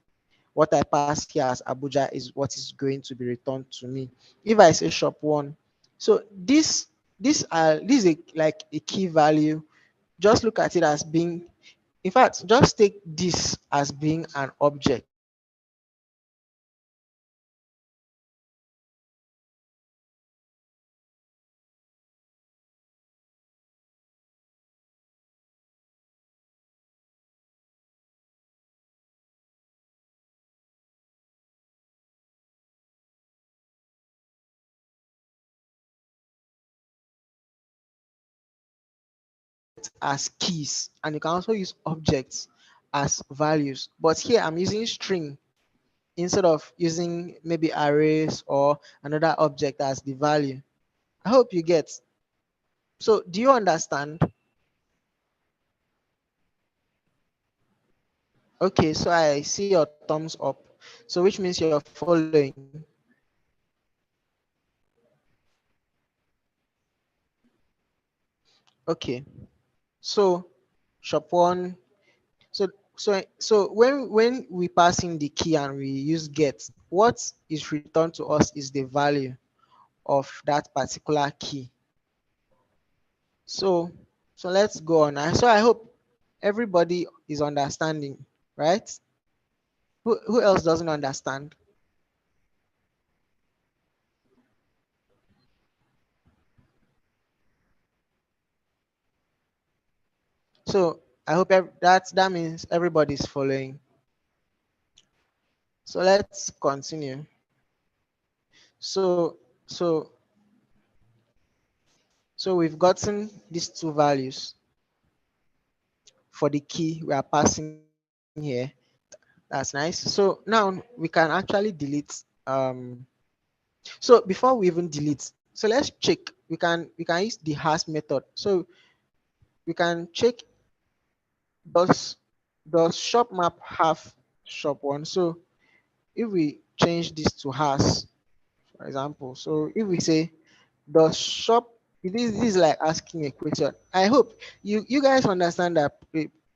what I pass here as Abuja, is what is going to be returned to me. If I say shop 1, so this is like a key value just look at it as being, in fact, just take this as being an object. As keys, and you can also use objects as values. But here I'm using string instead of using maybe arrays or another object as the value. I hope you get. So do you understand? Okay, so I see your thumbs up. So which means you're following. Okay. So shop one. So when we pass in the key and we use get, what is returned to us is the value of that particular key. So let's go on. So I hope everybody is understanding, right? Who else doesn't understand? So I hope that means everybody's following. So let's continue. So so so we've gotten these two values for the key we are passing here. That's nice. So now we can actually delete. So before we even delete, so let's check. We can use the hash method. So we can check, does shop map have shop one? So if we change this to hash, for example, so if we say does shop, this is like asking a question. I hope you guys understand that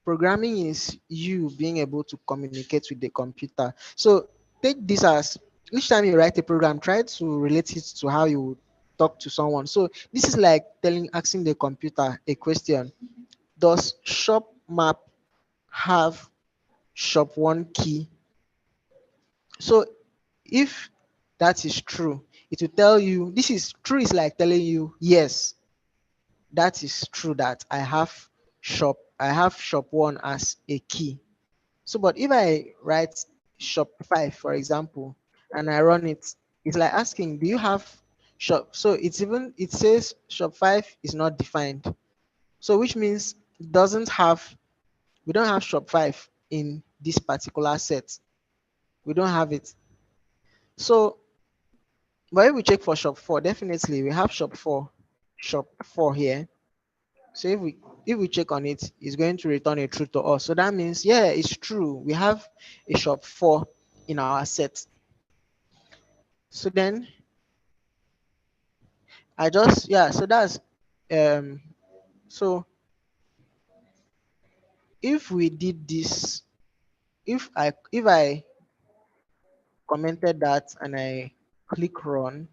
programming is you being able to communicate with the computer. So take this as, each time you write a program, try to relate it to how you talk to someone. So this is like asking the computer a question. Does shop map have shop one key? So if that is true, it will tell you, this is true, is like telling you yes, that is true, that I have shop one as a key. So but if I write shop 5, for example, and I run it, it's like asking, do you have shop? So it says shop 5 is not defined. So which means it doesn't have, we don't have shop 5 in this particular set. We don't have it. So but if we check for shop 4, definitely we have shop 4 here. So if we check on it, it's going to return a true to us. So that means, yeah, it's true. We have a shop 4 in our set. So then so that's um so if we did this, if I commented that and I click run,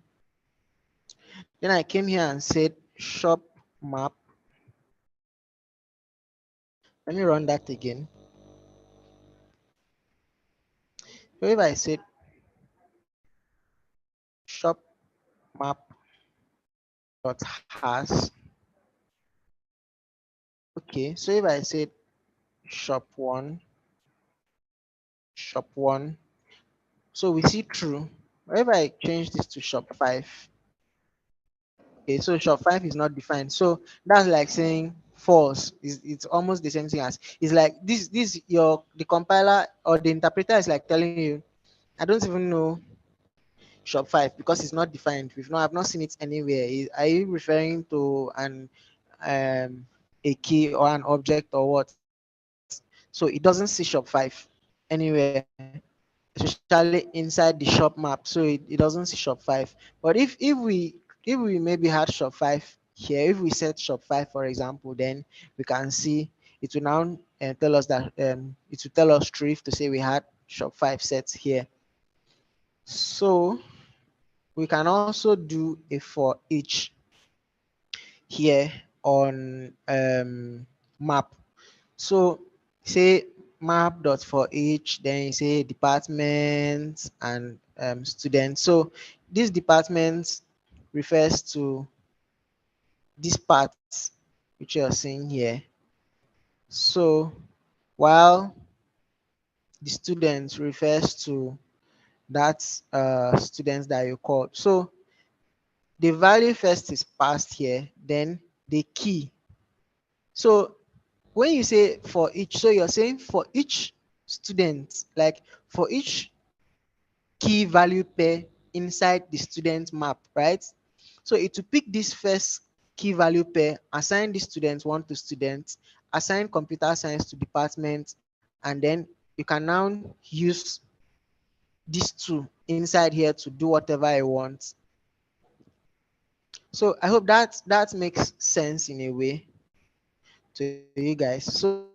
then I came here and said shop map. Let me run that again. So if I said shop map dot has, okay, so if I said shop one, so we see true. If I change this to shop 5, okay, so shop 5 is not defined. So that's like saying false. It's almost the same thing as, it's like this your the compiler or the interpreter is like telling you, I don't even know shop 5 because it's not defined. I've not seen it anywhere. Are you referring to a key or an object or what? So it doesn't see shop 5 anywhere, especially inside the shop map. So it doesn't see shop 5. But if we maybe had shop 5 here, if we set shop 5, for example, then we can see it will now tell us that it will tell us true if to say we had shop 5 sets here. So we can also do a for each here on map. So say map dot for each, then you say department and student. So this department refers to this part which you're seeing here. So while the student refers to that students that you called. So the value first is passed here, then the key. So when you say for each, so you're saying for each student, like for each key value pair inside the student map, right? So it will pick this first key value pair, assign the student one to student, assign computer science to department, and then you can now use these two inside here to do whatever I want. So I hope that makes sense in a way to you guys. So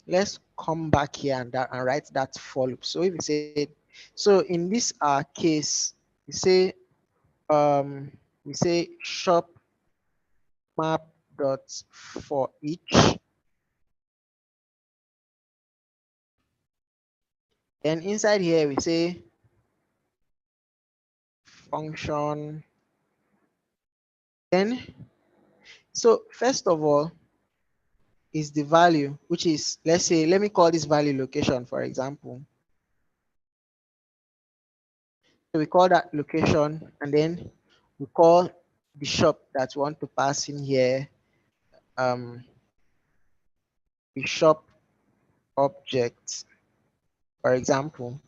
let's come back here and write that for loop. So if we say, so in this case, we say we say shop map dot for each. Then inside here we say function. Then so first of all is the value, which is, let's say, let me call this value location, for example. So we call that location, and then we call the shop that we want to pass in here, um, the shop object, for example.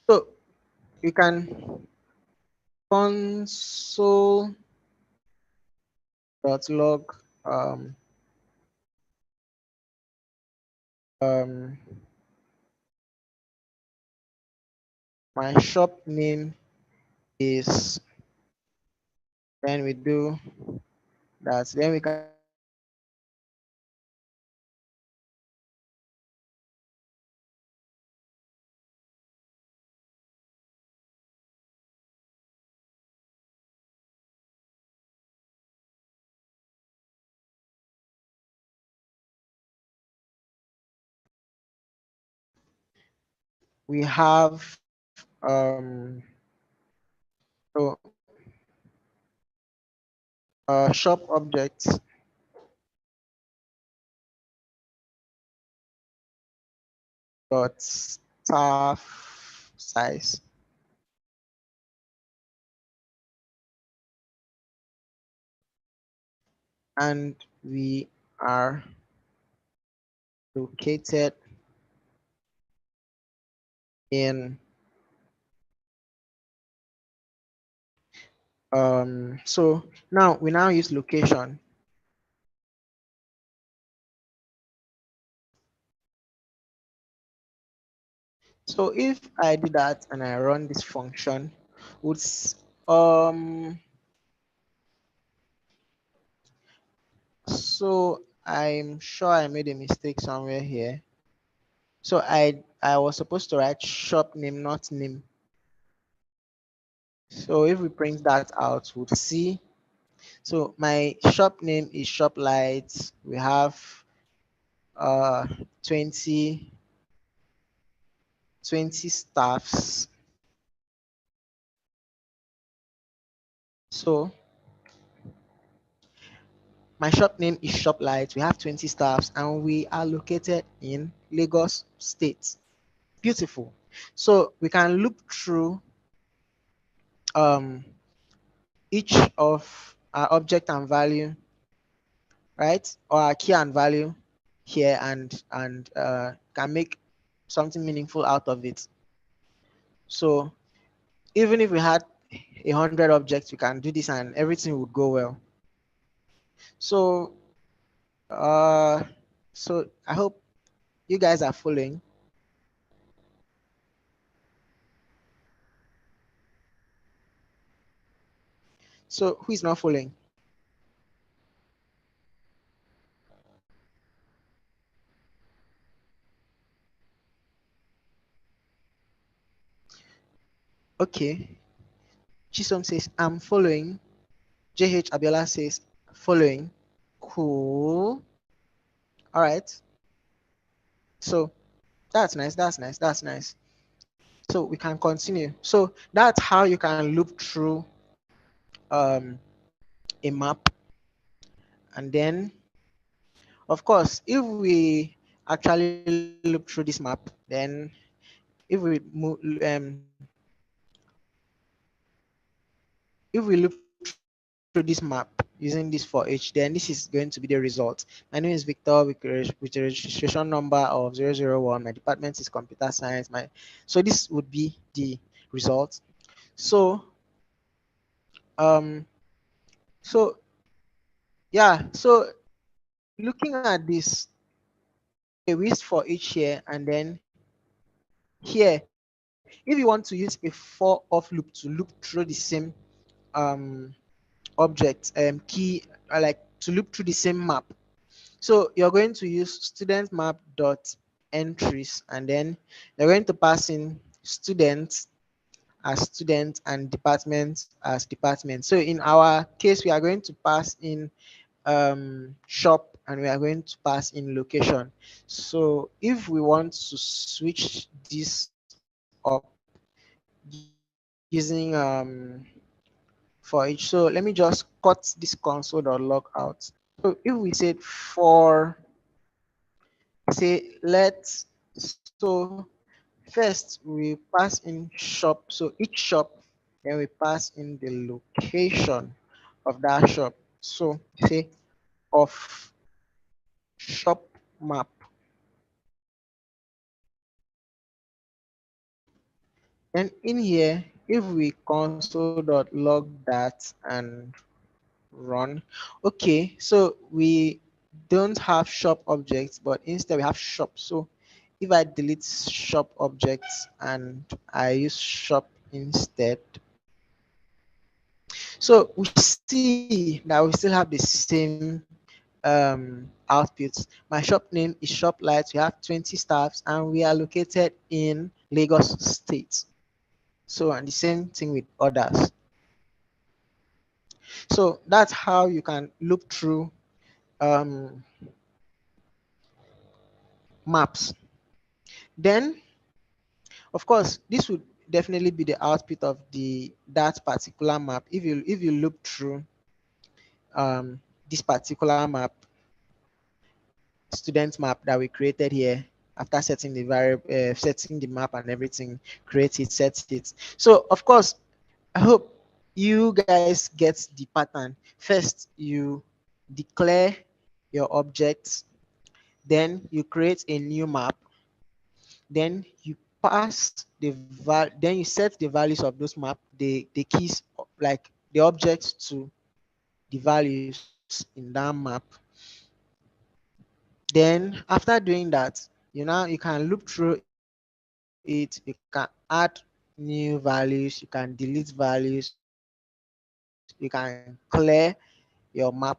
So you can console dot log um, my shop name is, then we do that, then we can we have so shop objects dot staff size, and we are located in so now we now use location. So if I do that and I run this function, would so I'm sure I made a mistake somewhere here. So I was supposed to write shop name, not name. So if we print that out, we'll see. So my shop name is Shop Lights. We have uh 20 staffs. So my shop name is Shop Lights. We have 20 staffs and we are located in Lagos State. Beautiful. So we can loop through um each of our object and value, right? Or our key and value here, and can make something meaningful out of it. So even if we had 100 objects, we can do this and everything would go well. So uh so I hope you guys are following. So who is not following? Okay. Chisom says I'm following. JH Abiola says following. Cool. All right. So that's nice. That's nice. That's nice. So we can continue. So that's how you can loop through a map. And then, of course, if we actually loop through this map, then if we move, if we loop through this map using this for each, then this is going to be the result. My name is Victor with a registration number of 001. My department is computer science. So this would be the result. So um so yeah, so looking at this, a list for each here, and then here, if you want to use a for off loop to loop through the same um object key, like to loop through the same map. So you're going to use student map dot entries, and then you're going to pass in students as student and department as department. So in our case, we are going to pass in shop, and we are going to pass in location. So if we want to switch this up using for each, so let me just cut this console.log out. So if we said for, say, let's, so first we pass in shop, so each shop, then we pass in the location of that shop. So say of shop map. And in here, if we console.log that and run, okay, so we don't have shop objects, but instead we have shop. So if I delete shop objects and I use shop instead, so we see that we still have the same outputs. My shop name is Shop Lights. We have 20 staffs and we are located in Lagos State. So, and the same thing with others. So that's how you can look through um, maps. Then, of course, this would definitely be the output of the that particular map. If you look through this particular map, student map that we created here, after setting the variable, setting the map and everything, create it, set it. So of course, I hope you guys get the pattern. First, you declare your objects, then you create a new map, then you pass then you set the values of those map, the keys, like the objects to the values in that map. Then after doing that, you can loop through it, you can add new values, you can delete values, you can clear your map.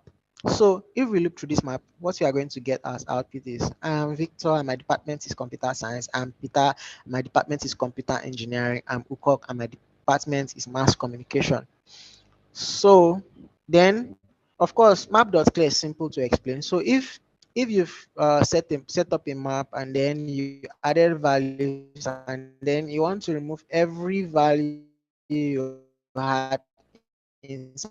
So if we look through this map, what we are going to get as output is, I am Victor and my department is computer science. I'm Peter, my department is computer engineering. I'm Ukok and my department is mass communication. So then, of course, map.clear is simple to explain. So if you've set up a map and then you added values and then you want to remove every value you had inside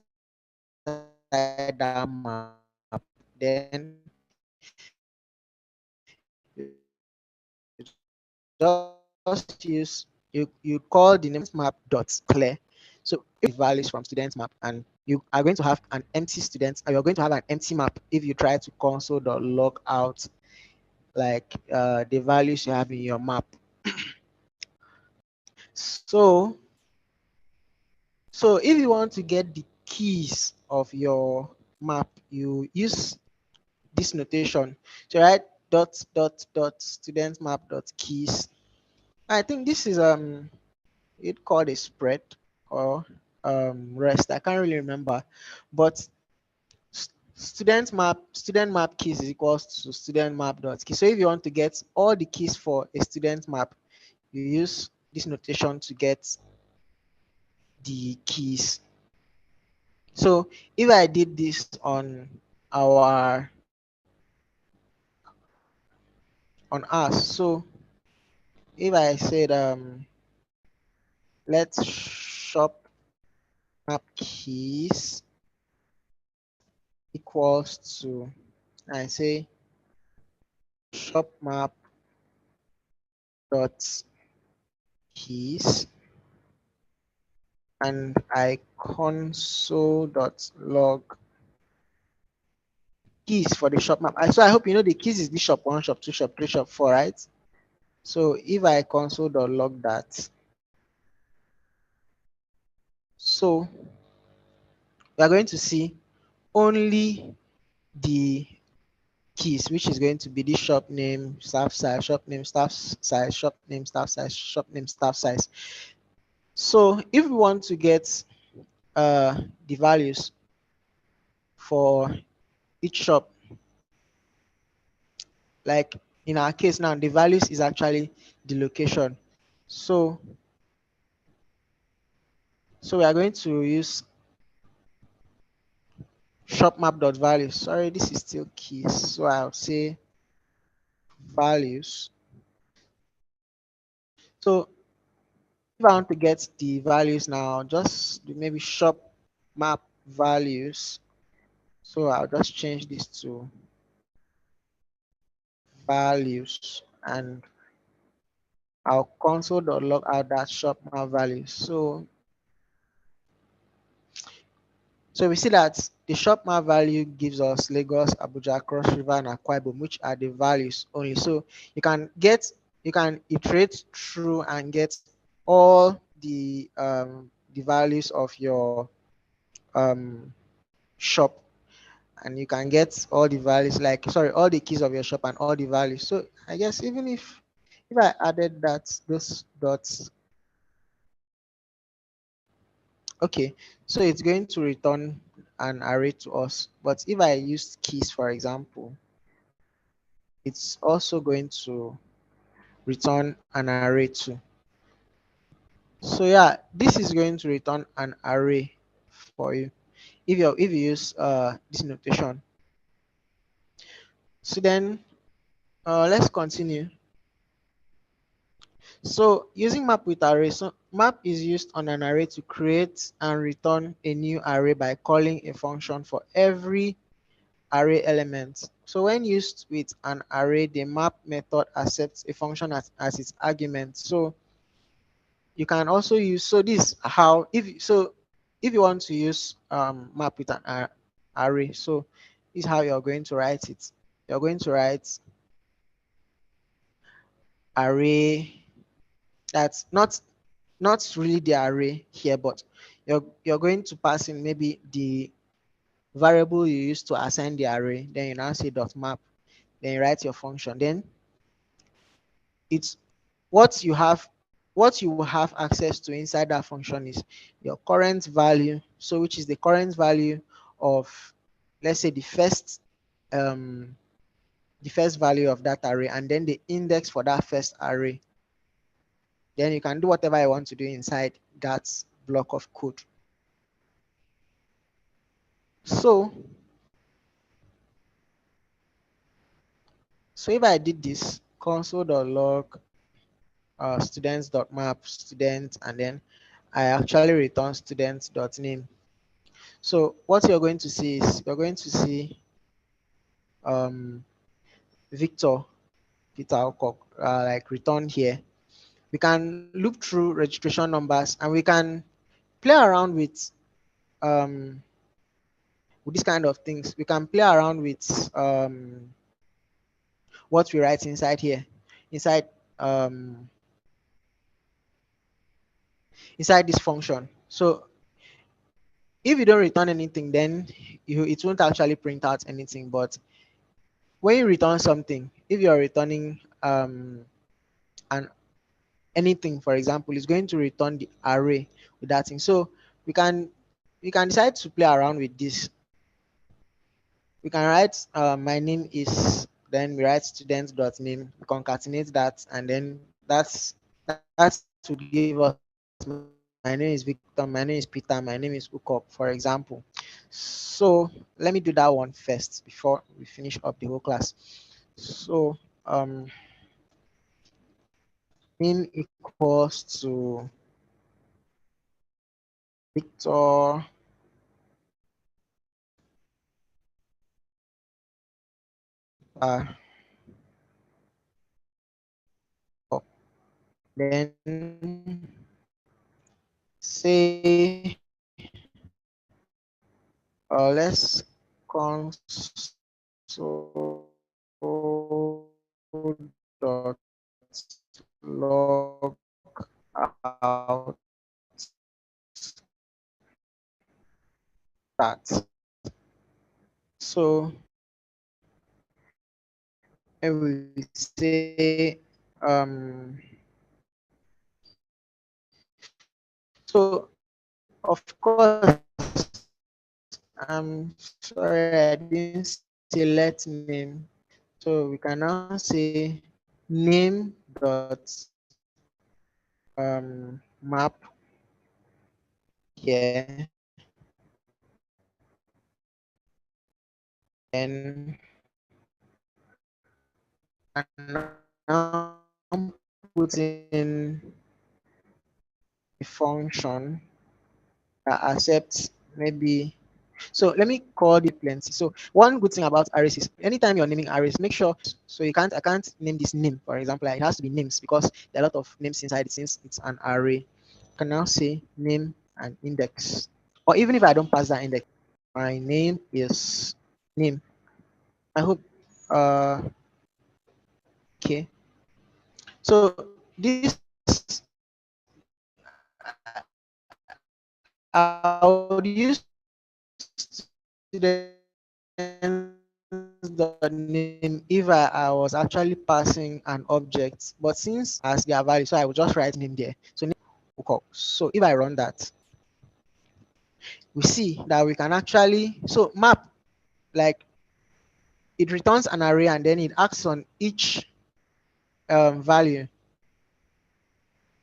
that map, then you just use you call the name of student map dot clear. So if you remove the values from student map, and you are going to have an empty student, or you're going to have an empty map if you try to console.log out like the values you have in your map. So if you want to get the keys of your map, you use this notation. So write dot student map dot keys. I think this is it called a spread or rest. I can't really remember, but student map keys is equals to student map dot key. So if you want to get all the keys for a student map, you use this notation to get the keys. So if I did this on our on us. So if I said let's shop map keys equals to, I say shop map dot keys, and I console.log keys for the shop map. So I hope you know the keys is the shop 1, shop 2, shop 3, shop 4, right? So if I console.log that, so we are going to see only the keys, which is going to be the shop name, staff size, shop name, staff size, shop name, staff size, shop name, staff size. So if we want to get the values for each shop, like in our case now, the values is actually the location. So we are going to use shop map.values. Sorry, this is still keys. So I'll say values. So if I want to get the values now, just maybe shop map values. So I'll just change this to values, and I'll console.log out that shop map values. So we see that the shop map value gives us Lagos, Abuja, Cross River, and Akwa Ibom, which are the values only. So you can iterate through and get all the values of your shop, and you can get all the values, like sorry, all the keys of your shop and all the values. So I guess even if I added that those dots, okay, so it's going to return an array to us. But if I use keys, for example, it's also going to return an array too. So yeah, this is going to return an array for you if you use this notation. So then let's continue. So using map with array, so map is used on an array to create and return a new array by calling a function for every array element. So when used with an array, the map method accepts a function as its argument. So you can also use, so this how, if you want to use map with an array, so this is how you're going to write it. You're going to write array, that's not really the array here, but you're going to pass in maybe the variable you used to assign the array. Then you now say dot map. Then you write your function. Then it's what you have, what you will have access to inside that function is your current value. So which is the current value of, let's say, the first value of that array, and then the index for that first array. Then you can do whatever you want to do inside that block of code. So if I did this console.log students.map student, and then I actually return students.name. So what you're going to see is you're going to see um, Victor Peter Alcock like return here. We can look through registration numbers, and we can play around with this kind of things. We can play around with what we write inside here, inside um, inside this function. So if you don't return anything, then it won't actually print out anything. But when you return something, if you're returning an anything, for example, it's going to return the array with that thing. So we can decide to play around with this. We can write my name is, then we write student.name, we concatenate that, and then that would give us my name is Victor, my name is Peter, my name is Ukop, for example. So let me do that one first before we finish up the whole class. So min equals to Victor uh, then say let's console log out that. So and we say so of course I'm sorry I didn't say let name. So we can now say name dot map here, and now put in a function that accepts maybe. So let me call the plenty. So one good thing about arrays is anytime you're naming arrays, make sure so I can't name this name, for example. Like it has to be names because there are a lot of names inside it since it's an array. I can now say name and index. Or even if I don't pass that index, my name is name. I hope okay. So this I would use students the name if I was actually passing an object, but since as their value, so I will just write name there. So name will. So if I run that, we see that we can actually so map like it returns an array and then it acts on value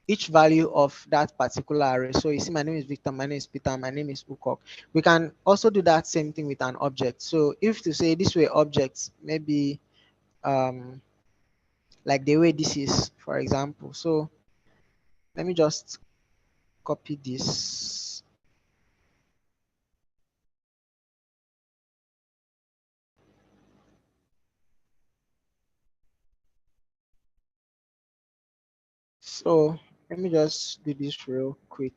each value of that particular array. So you see my name is Victor, my name is Peter, my name is Ukok. We can also do that same thing with an object. So if to say this way objects, maybe like the way this is, for example. So let me just copy this. So let me just do this real quick.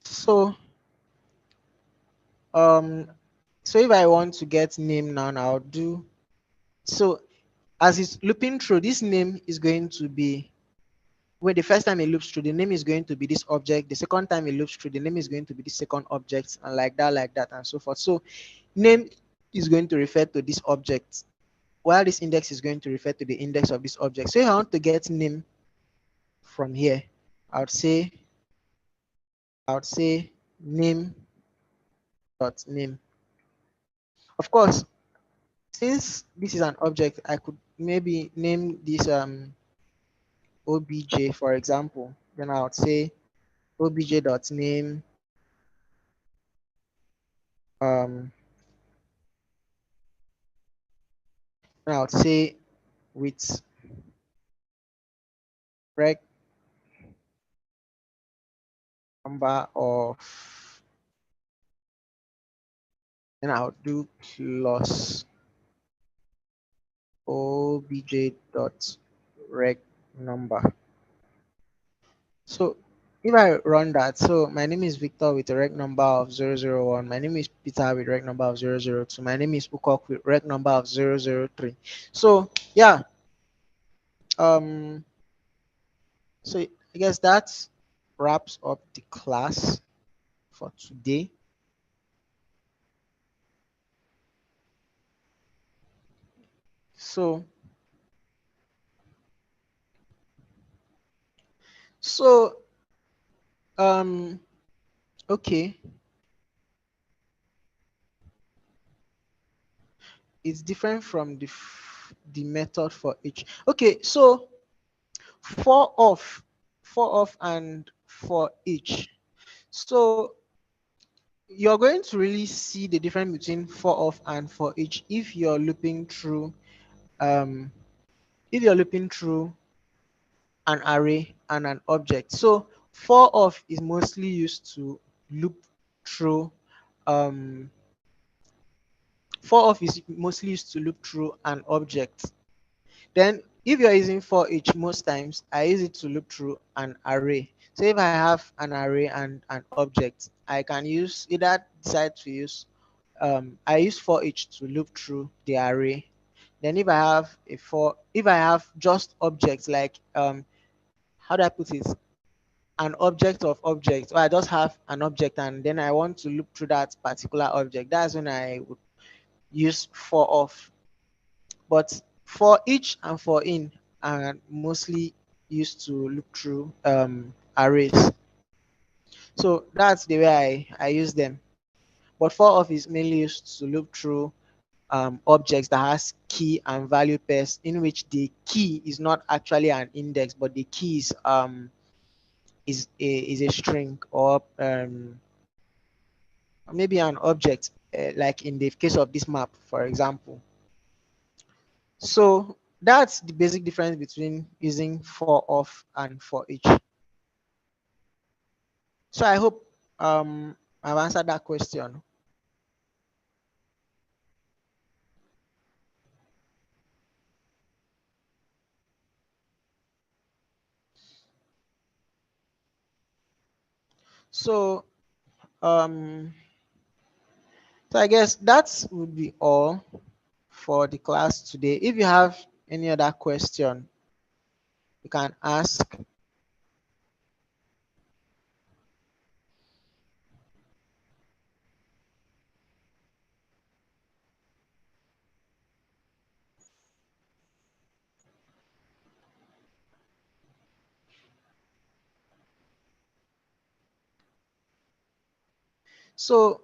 So so if I want to get name now, I'll do so as it's looping through, this name is going to be when the first time it loops through, the name is going to be this object. The second time it loops through, the name is going to be the second object, and like that, and so forth. So name is going to refer to this object, while this index is going to refer to the index of this object. So if I want to get name from here, I would say name dot name. Of course, since this is an object, I could maybe name this obj, for example. Then I would say obj dot name um then I would say with rect number of, then I'll do plus obj dot rect number. So if I run that, so my name is Victor with a rect number of 001. My name is Peter with rect number of 002. My name is Ukok with rect number of 003. So yeah, um, so I guess that wraps up the class for today. So so um okay, it's different from the method for each. Okay, so for off, and for each. So you're going to really see the difference between for of and for each if you're looping through um an array and an object. So for of is mostly used to loop through um for of is mostly used to loop through an object. Then if you're using for each, most times I use it to loop through an array. So if I have an array and an object, I can use either decide to use I use for each to loop through the array. Then if I have just objects like how do I put it? An object of objects, or I just have an object and then I want to loop through that particular object. That's when I would use for of. But for each and for in are mostly used to look through arrays. So that's the way I use them. But for of is mainly used to look through objects that has key and value pairs, in which the key is not actually an index, but the key is a string or maybe an object, like in the case of this map, for example. So that's the basic difference between using for of and for each. So I hope I've answered that question. So um so I guess that would be all for the class today. If you have any other question, you can ask. So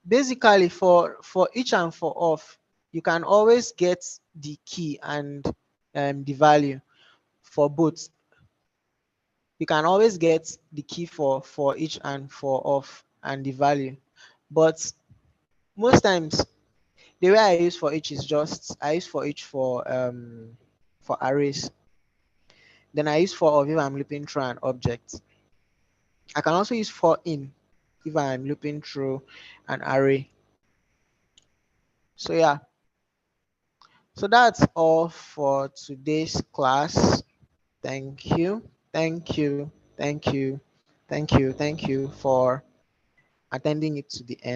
basically for each and for of, you can always get the key and the value for both. You can always get the key for each and for of and the value. But most times the way I use for each is just I use for each for arrays. Then I use for of if I'm looping through an object. I can also use for in if I'm looping through an array. So yeah. So that's all for today's class. Thank you. Thank you. Thank you. Thank you. Thank you for attending it to the end.